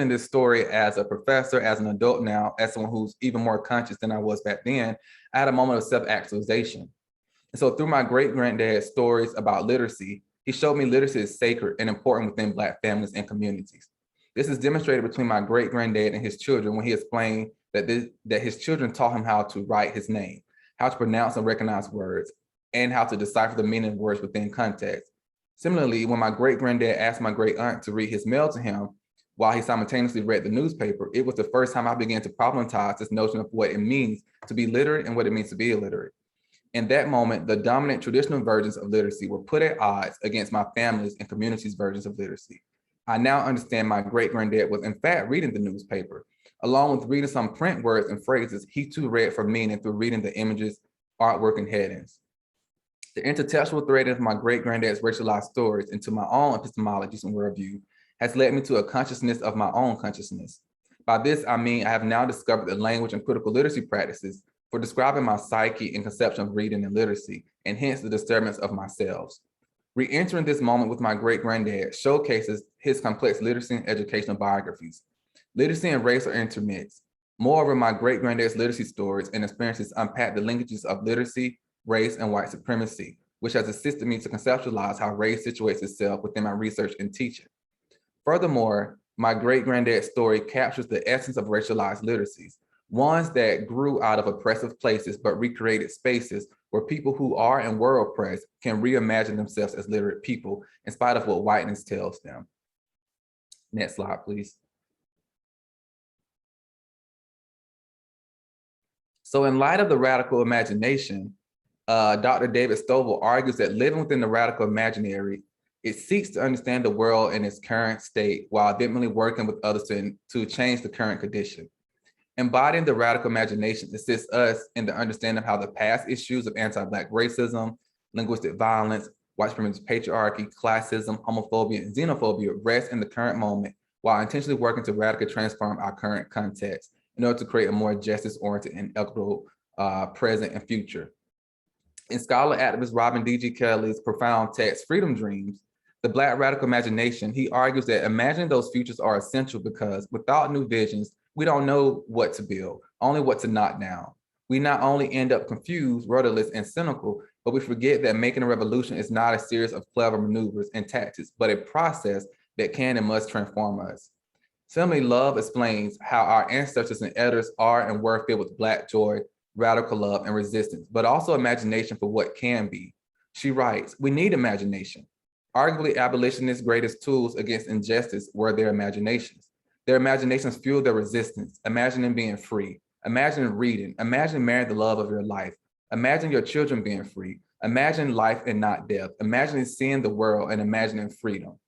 [SPEAKER 3] this story as a professor, as an adult now, as someone who's even more conscious than I was back then, I had a moment of self-actualization. And so through my great-granddad's stories about literacy, he showed me literacy is sacred and important within Black families and communities. This is demonstrated between my great-granddad and his children when he explained that his children taught him how to write his name, how to pronounce and recognize words, and how to decipher the meaning of words within context. Similarly, when my great-granddad asked my great-aunt to read his mail to him while he simultaneously read the newspaper, it was the first time I began to problematize this notion of what it means to be literate and what it means to be illiterate. In that moment, the dominant traditional versions of literacy were put at odds against my family's and community's versions of literacy. I now understand my great-granddad was in fact reading the newspaper, along with reading some print words and phrases he too read for meaning through reading the images, artwork, and headings. The intertextual thread of my great-granddad's racialized stories into my own epistemologies and worldview has led me to a consciousness of my own consciousness. By this, I mean I have now discovered the language and critical literacy practices for describing my psyche and conception of reading and literacy, and hence the disturbance of myself. Re-entering this moment with my great-granddad showcases his complex literacy and educational biographies. Literacy and race are intermixed. Moreover, my great-granddad's literacy stories and experiences unpack the linkages of literacy, race, and white supremacy, which has assisted me to conceptualize how race situates itself within my research and teaching. Furthermore, my great-granddad's story captures the essence of racialized literacies, ones that grew out of oppressive places but recreated spaces where people who are and were oppressed can reimagine themselves as literate people in spite of what whiteness tells them. Next slide, please. So in light of the radical imagination, Dr. David Stovall argues that living within the radical imaginary, it seeks to understand the world in its current state while ultimately working with others to change the current condition. Embodying the radical imagination assists us in the understanding of how the past issues of anti-Black racism, linguistic violence, white supremacy, patriarchy, classism, homophobia, and xenophobia rest in the current moment while intentionally working to radically transform our current context in order to create a more justice-oriented and equitable present and future. In scholar activist Robin D.G. Kelley's profound text, Freedom Dreams, The Black Radical Imagination, he argues that imagining those futures are essential because without new visions, we don't know what to build, only what to knock down. We not only end up confused, rudderless, and cynical, but we forget that making a revolution is not a series of clever maneuvers and tactics, but a process that can and must transform us. Similarly, Love explains how our ancestors and elders are and were filled with Black joy, radical love, and resistance, but also imagination for what can be. She writes, we need imagination. Arguably, abolitionists' greatest tools against injustice were their imaginations. Their imaginations fueled their resistance. Imagining being free. Imagine reading. Imagine marrying the love of your life. Imagine your children being free. Imagine life and not death. Imagine seeing the world and imagining freedom.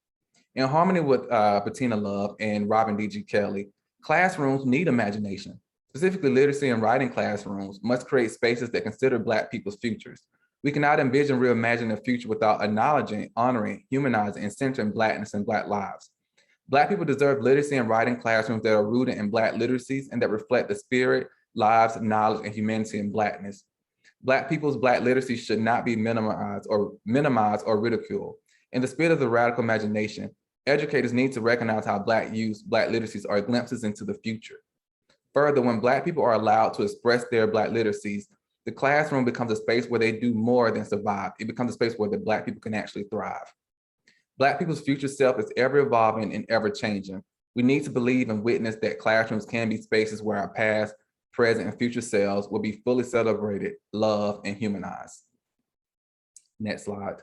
[SPEAKER 3] In harmony with Bettina Love and Robin D.G. Kelley, classrooms need imagination. Specifically, literacy and writing classrooms must create spaces that consider Black people's futures. We cannot envision reimagining a future without acknowledging, honoring, humanizing, and centering Blackness and Black lives. Black people deserve literacy and writing classrooms that are rooted in Black literacies and that reflect the spirit, lives, knowledge, and humanity in Blackness. Black people's Black literacy should not be minimized or ridiculed. In the spirit of the radical imagination, educators need to recognize how Black youth, Black literacies are glimpses into the future. Further, when Black people are allowed to express their Black literacies, the classroom becomes a space where they do more than survive. It becomes a space where the Black people can actually thrive. Black people's future self is ever evolving and ever changing. We need to believe and witness that classrooms can be spaces where our past, present, and future selves will be fully celebrated, loved, and humanized. Next slide.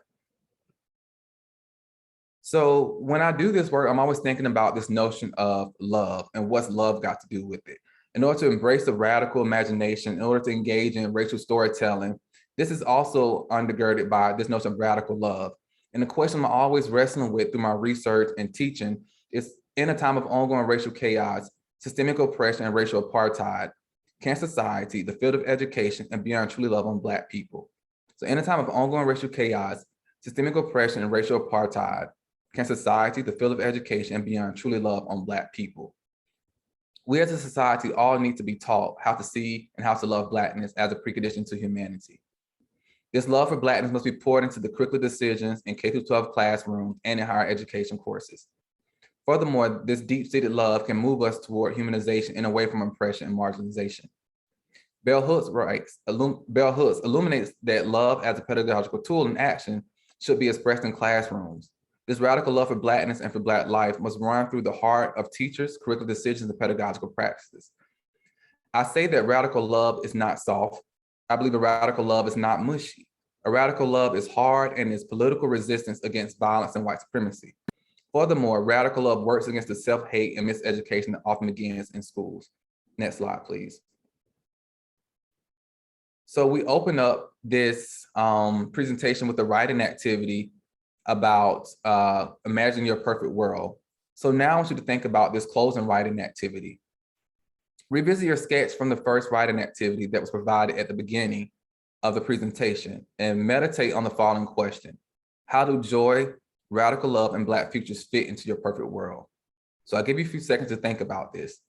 [SPEAKER 3] So when I do this work, I'm always thinking about this notion of love and what's love got to do with it. In order to embrace the radical imagination, in order to engage in racial storytelling, this is also undergirded by this notion of radical love. And the question I'm always wrestling with through my research and teaching is, in a time of ongoing racial chaos, systemic oppression, and racial apartheid, can society, the field of education, and beyond truly love on Black people? So in a time of ongoing racial chaos, systemic oppression, and racial apartheid, can society, the field of education, and beyond truly love on Black people? We as a society all need to be taught how to see and how to love Blackness as a precondition to humanity. This love for Blackness must be poured into the curricular decisions in K-12 classrooms and in higher education courses. Furthermore, this deep-seated love can move us toward humanization and away from oppression and marginalization. Bell Hooks illuminates that love as a pedagogical tool in action should be expressed in classrooms. This radical love for Blackness and for Black life must run through the heart of teachers, curricular decisions, and pedagogical practices. I say that radical love is not soft. I believe a radical love is not mushy. A radical love is hard and is political resistance against violence and white supremacy. Furthermore, radical love works against the self-hate and miseducation that often begins in schools. Next slide, please. So we open up this presentation with a writing activity about imagine your perfect world. So now I want you to think about this closing writing activity. Revisit your sketch from the first writing activity that was provided at the beginning of the presentation and meditate on the following question. How do joy, radical love, and Black futures fit into your perfect world? So I'll give you a few seconds to think about this.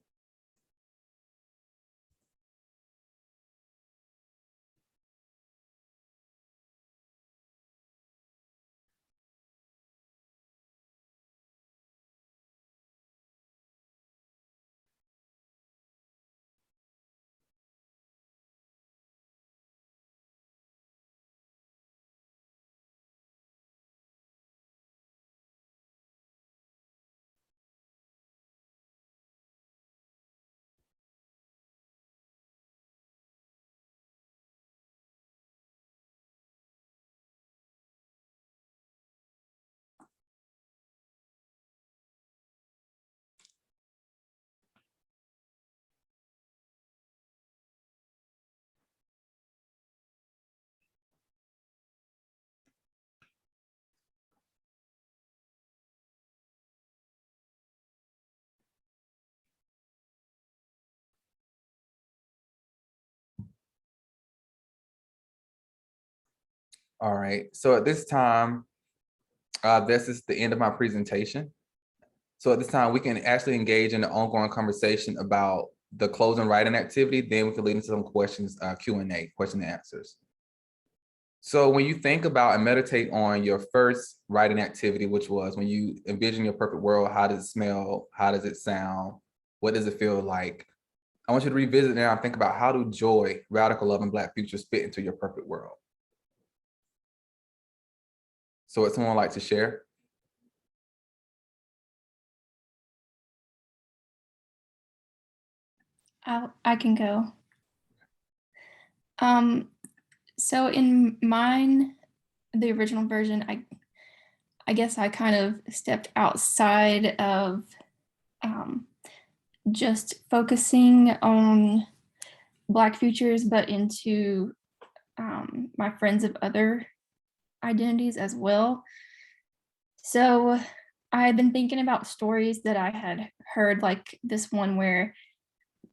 [SPEAKER 3] All right, so at this time, this is the end of my presentation. So at this time, we can actually engage in an ongoing conversation about the closing writing activity, then we can lead into some questions, Q&A, question and answers. So when you think about and meditate on your first writing activity, which was when you envision your perfect world, how does it smell? How does it sound? What does it feel like? I want you to revisit now and think about how do joy, radical love, and Black futures fit into your perfect world? So would someone like to share?
[SPEAKER 11] I can go. So in mine, the original version, I guess I kind of stepped outside of just focusing on Black futures, but into my friends of other identities as well. So I had been thinking about stories that I had heard, like this one where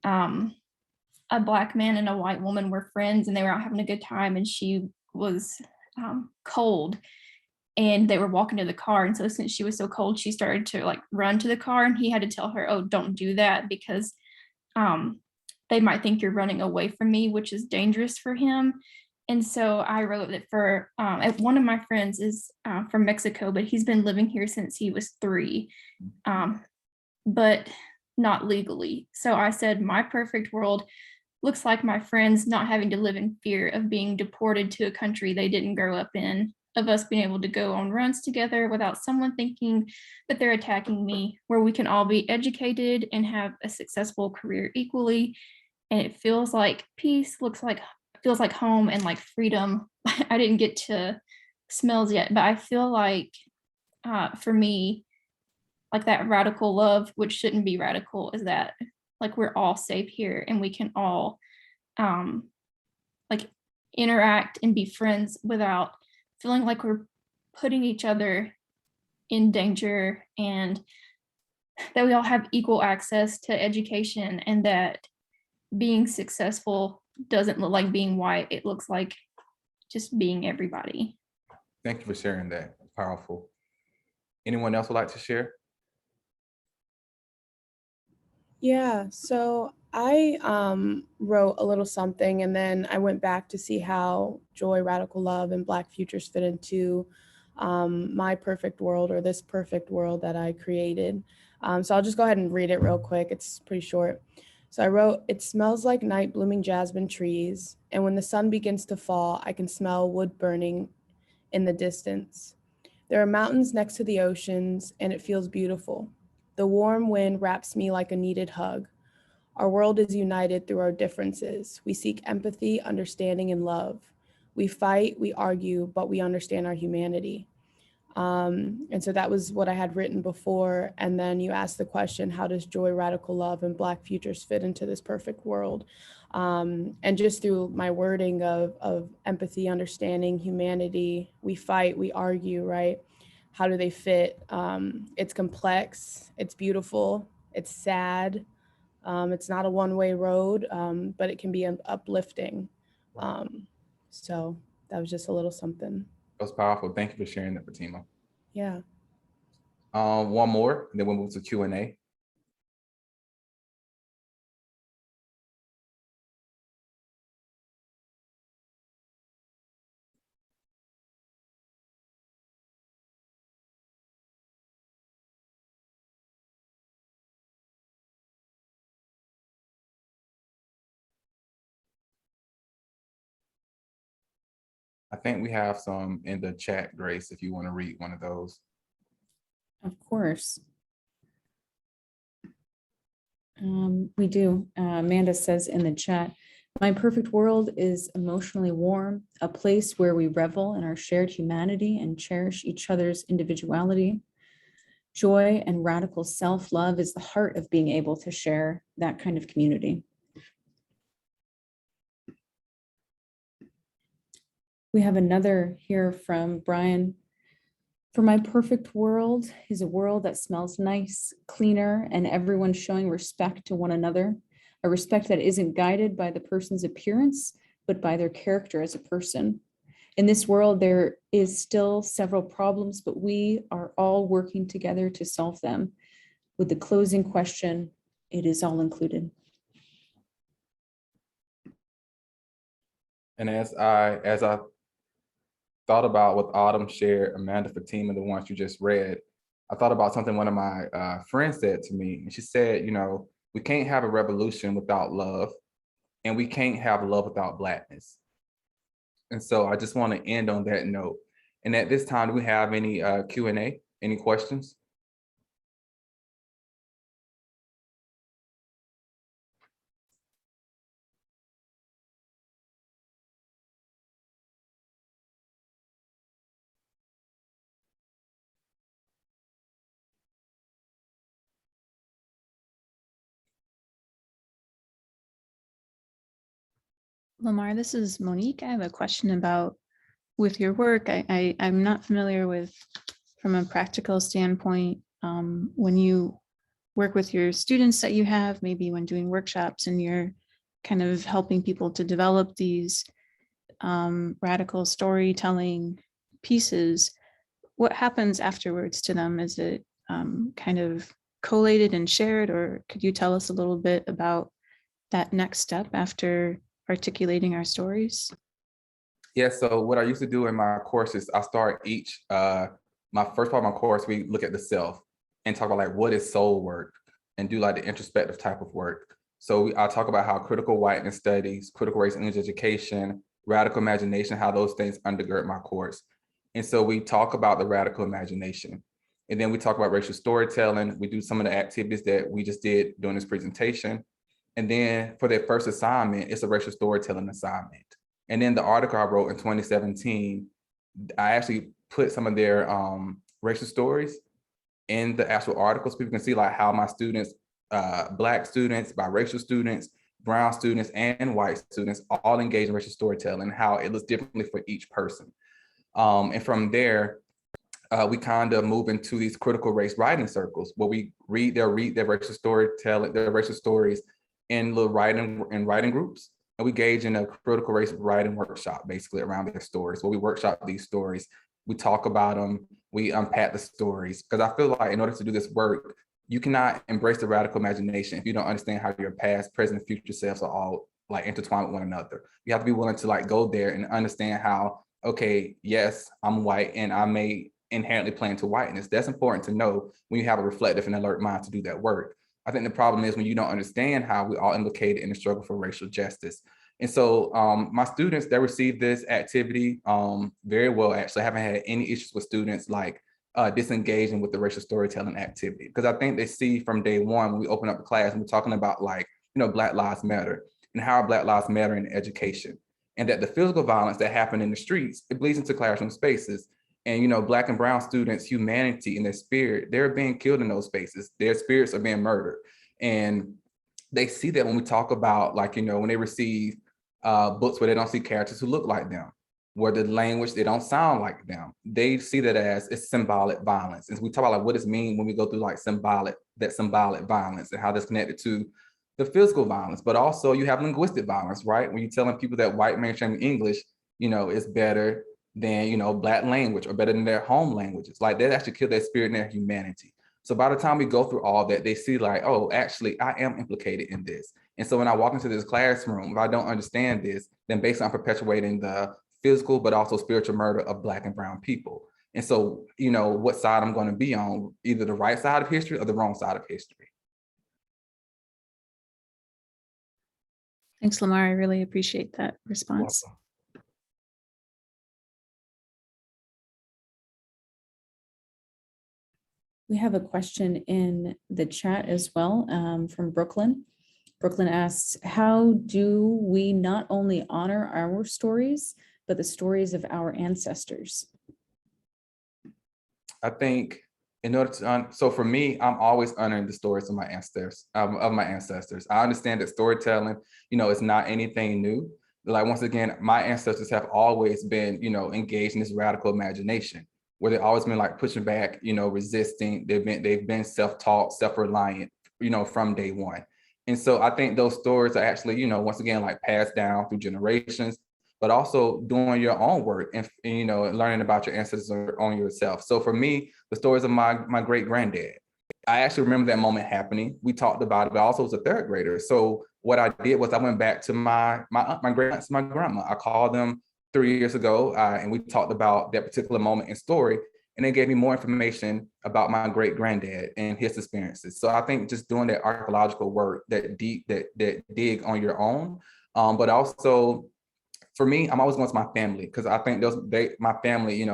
[SPEAKER 11] a Black man and a white woman were friends and they were out having a good time, and she was cold and they were walking to the car. And so since she was so cold, she started to like run to the car, and he had to tell her, oh, don't do that because they might think you're running away from me, which is dangerous for him. And so I wrote that for one of my friends is from Mexico, but he's been living here since he was 3, but not legally. So I said, my perfect world looks like my friends not having to live in fear of being deported to a country they didn't grow up in, of us being able to go on runs together without someone thinking that they're attacking me, where we can all be educated and have a successful career equally. And it feels like peace, feels like home and like freedom. I didn't get to smells yet, but I feel like for me, like that radical love, which shouldn't be radical, is that like we're all safe here and we can all like interact and be friends without feeling like we're putting each other in danger, and that we all have equal access to education, and that being successful doesn't look like being white. It looks like just being everybody.
[SPEAKER 3] Thank you for sharing that. Powerful. Anyone else would like to share?
[SPEAKER 12] Yeah, so I wrote a little something and then I went back to see how joy, radical love, and Black futures fit into my perfect world, or this perfect world that I created. So I'll just go ahead and read it real quick. It's pretty short. So I wrote, "It smells like night blooming jasmine trees, and when the sun begins to fall, I can smell wood burning in the distance. There are mountains next to the oceans, and it feels beautiful. The warm wind wraps me like a needed hug. Our world is united through our differences. We seek empathy, understanding, and love. We fight, we argue, but we understand our humanity." And so that was what I had written before. And then you asked the question, how does joy, radical love, and Black futures fit into this perfect world? And just through my wording of empathy, understanding, humanity, we fight, we argue, right? How do they fit? It's complex, it's beautiful, it's sad. It's not a one-way road, but it can be uplifting. So that was just a little something.
[SPEAKER 3] That was powerful. Thank you for sharing that, Fatima.
[SPEAKER 12] Yeah.
[SPEAKER 3] One more, and then we'll move to Q&A. I think we have some in the chat, Grace, if you want to read one of those.
[SPEAKER 2] Of course. We do. Amanda says in the chat, "My perfect world is emotionally warm, a place where we revel in our shared humanity and cherish each other's individuality. Joy and radical self-love is the heart of being able to share that kind of community." We have another here from Brian. "For my perfect world is a world that smells nice, cleaner, and everyone showing respect to one another, a respect that isn't guided by the person's appearance, but by their character as a person. In this world, there is still several problems, but we are all working together to solve them. With the closing question, it is all included."
[SPEAKER 3] And as I thought about what Autumn shared, Amanda, Fatima, the ones you just read, I thought about something one of my friends said to me. And she said, you know, we can't have a revolution without love, and we can't have love without Blackness. And so I just want to end on that note. And at this time, do we have any Q&A, any questions?
[SPEAKER 5] Lamar, this is Monique. I have a question about with your work. I'm not familiar with, from a practical standpoint, when you work with your students that you have, maybe when doing workshops and you're kind of helping people to develop these radical storytelling pieces, what happens afterwards to them? Is it kind of collated and shared, or could you tell us a little bit about that next step after articulating our stories?
[SPEAKER 3] Yeah, so what I used to do in my courses, I start each, my first part of my course, we look at the self and talk about like, what is soul work, and do like the introspective type of work. So I talk about how critical whiteness studies, critical race and English education, radical imagination, how those things undergird my course. And so we talk about the radical imagination. And then we talk about racial storytelling. We do some of the activities that we just did during this presentation. And then for their first assignment, it's a racial storytelling assignment. And then the article I wrote in 2017, I actually put some of their racial stories in the actual article so people can see like how my students, Black students, biracial students, brown students, and white students all engage in racial storytelling, how it looks differently for each person. And from there, we kind of move into these critical race writing circles where we read their racial storytelling, their racial stories in little writing groups. And we engage in a critical race writing workshop basically around their stories, where we workshop these stories we talk about them, we unpack the stories. Because I feel like in order to do this work, you cannot embrace the radical imagination if you don't understand how your past, present, and future selves are all like intertwined with one another. You have to be willing to like go there and understand how, okay, yes, I'm white and I may inherently play into whiteness. That's important to know when you have a reflective and alert mind to do that work. I think the problem is when you don't understand how we all implicated in the struggle for racial justice. And so my students that received this activity very well, actually. I haven't had any issues with students like disengaging with the racial storytelling activity, because I think they see from day one when we open up the class and we're talking about like, Black Lives Matter and how Black Lives Matter in education, and that the physical violence that happened in the streets, it bleeds into classroom spaces. And Black and brown students' humanity and their spirit, they're being killed in those spaces. Their spirits are being murdered. And they see that when we talk about like, when they receive books where they don't see characters who look like them, where the language, they don't sound like them. They see that as it's symbolic violence. And we talk about like what does it mean when we go through like symbolic violence and how that's connected to the physical violence, but also you have linguistic violence, right? When you're telling people that white mainstream English, is better than, Black language or better than their home languages. Like that actually kill their spirit and their humanity. So by the time we go through all that, they see like, oh, actually, I am implicated in this. And so when I walk into this classroom, if I don't understand this, then basically I'm perpetuating the physical, but also spiritual murder of Black and brown people. And so, what side I'm going to be on, either the right side of history or the wrong side of history.
[SPEAKER 5] Thanks, Lamar. I really appreciate that response.
[SPEAKER 3] Welcome.
[SPEAKER 2] We have a question in the chat as well from Brooklyn. Brooklyn asks, how do we not only honor our stories, but the stories of our ancestors?
[SPEAKER 3] I think in order to, so for me, I'm always honoring the stories of my ancestors. I understand that storytelling, it's not anything new. Like once again, my ancestors have always been, engaged in this radical imagination, where they've always been like pushing back, resisting. They've been self-taught, self-reliant, from day one. And so I think those stories are actually, once again, like passed down through generations, but also doing your own work and learning about your ancestors on yourself. So for me, the stories of my great granddad, I actually remember that moment happening. We talked about it, but I also was a third grader. So what I did was I went back to my aunt, my grandma. I called them 3 years ago, and we talked about that particular moment and story. And they gave me more information about my great granddad and his experiences. So I think just doing that archaeological work, that dig on your own, but also for me, I'm always going to my family, because I think my family,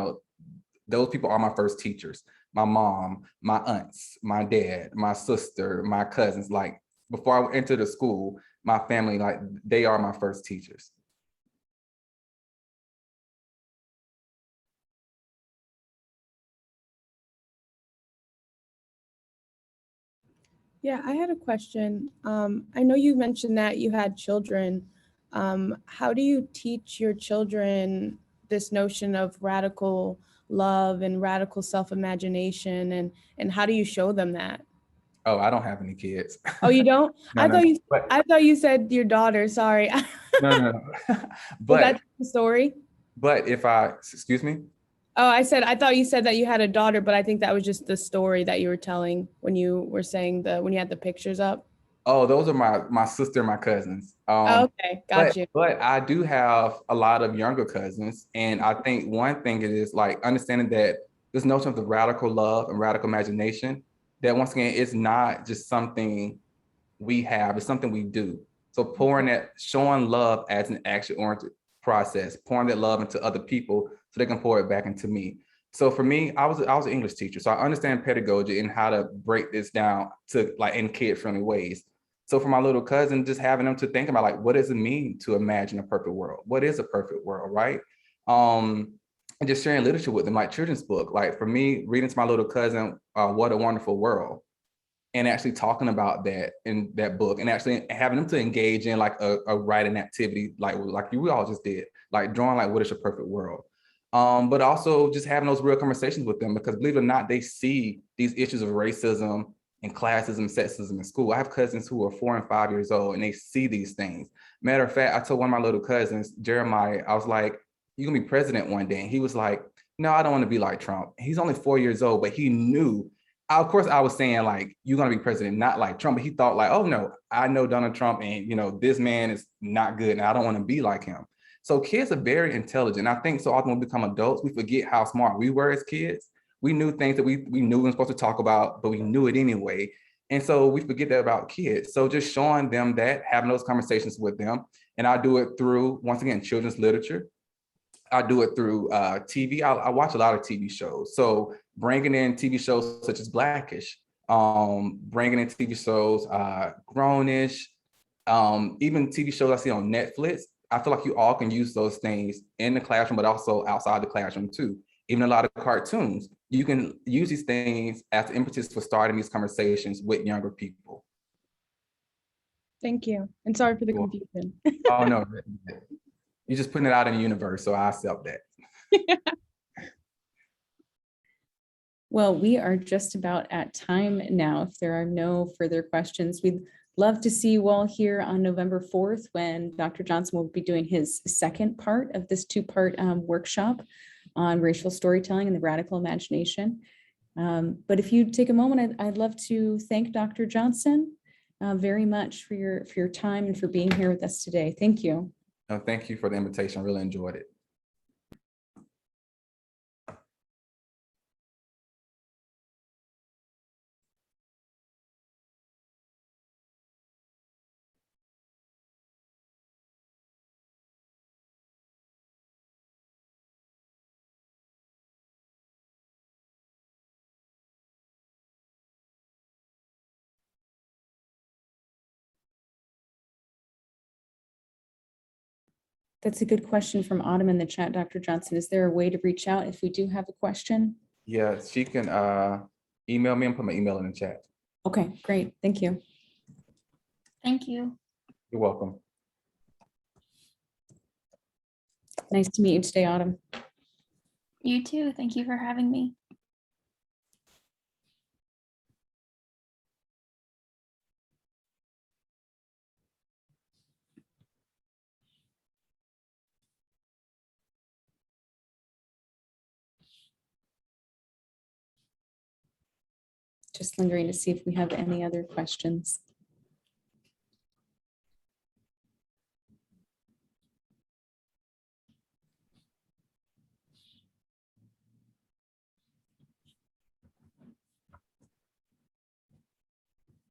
[SPEAKER 3] those people are my first teachers. My mom, my aunts, my dad, my sister, my cousins. Like before I entered the school, my family, like they are my first teachers.
[SPEAKER 12] Yeah, I had a question. I know you mentioned that you had children. How do you teach your children this notion of radical love and radical self-imagination, and how do you show them that?
[SPEAKER 3] Oh, I don't have any kids.
[SPEAKER 12] Oh, you don't?
[SPEAKER 3] No,
[SPEAKER 12] I thought you said your daughter. Sorry.
[SPEAKER 3] No.
[SPEAKER 12] Was that the story?
[SPEAKER 3] But excuse me?
[SPEAKER 12] Oh, I thought you said that you had a daughter, but I think that was just the story that you were telling when you were saying when you had the pictures up.
[SPEAKER 3] Oh, those are my sister and my cousins.
[SPEAKER 12] Okay, got you.
[SPEAKER 3] But I do have a lot of younger cousins. And I think one thing is like understanding that this notion of the radical love and radical imagination, that once again, it's not just something we have, it's something we do. So showing love as an action-oriented process, pouring that love into other people so they can pour it back into me. So for me, I was an English teacher, so I understand pedagogy and how to break this down to like in kid-friendly ways. So for my little cousin, just having them to think about like, what does it mean to imagine a perfect world? What is a perfect world, right? And just sharing literature with them, like children's book. Like for me, reading to my little cousin, What a Wonderful World, and actually talking about that in that book, and actually having them to engage in like a writing activity, like we all just did, like drawing like what is a perfect world. But also just having those real conversations with them, because believe it or not, they see these issues of racism and classism, sexism in school. I have cousins who are 4 and 5 years old, and they see these things. Matter of fact, I told one of my little cousins, Jeremiah, I was like, you're gonna be president one day. And he was like, no, I don't want to be like Trump. He's only 4 years old, but he knew. Of course, I was saying like, you're going to be president, not like Trump, but he thought like, oh no, I know Donald Trump and this man is not good and I don't want to be like him. So kids are very intelligent. I think so often when we become adults, we forget how smart we were as kids. We knew things that we knew we were supposed to talk about, but we knew it anyway. And so we forget that about kids. So just showing them that, having those conversations with them. And I do it through, once again, children's literature. I do it through TV. I watch a lot of TV shows. So bringing in TV shows such as Blackish, bringing in TV shows, Grownish, even TV shows I see on Netflix. I feel like you all can use those things in the classroom, but also outside the classroom too. Even a lot of cartoons, you can use these things as the impetus for starting these conversations with younger people.
[SPEAKER 12] Thank you. And sorry for the
[SPEAKER 3] Cool.
[SPEAKER 12] confusion.
[SPEAKER 3] Oh no, you're just putting it out in the universe, so I accept that.
[SPEAKER 2] Well, we are just about at time now. If there are no further questions, we'd love to see you all here on November 4th when Dr. Johnson will be doing his second part of this two-part workshop on racial storytelling and the radical imagination. But if you take a moment, I'd love to thank Dr. Johnson very much for your time and for being here with us today. Thank you.
[SPEAKER 3] No, thank you for the invitation. I really enjoyed it.
[SPEAKER 2] That's a good question from Autumn in the chat, Dr. Johnson. Is there a way to reach out if we do have a question?
[SPEAKER 3] Yeah, she can email me and put my email in the chat.
[SPEAKER 2] Okay, great. Thank you.
[SPEAKER 11] Thank you.
[SPEAKER 3] You're welcome.
[SPEAKER 2] Nice to meet you today, Autumn.
[SPEAKER 11] You too. Thank you for having me.
[SPEAKER 2] Just wondering to see if we have any other questions.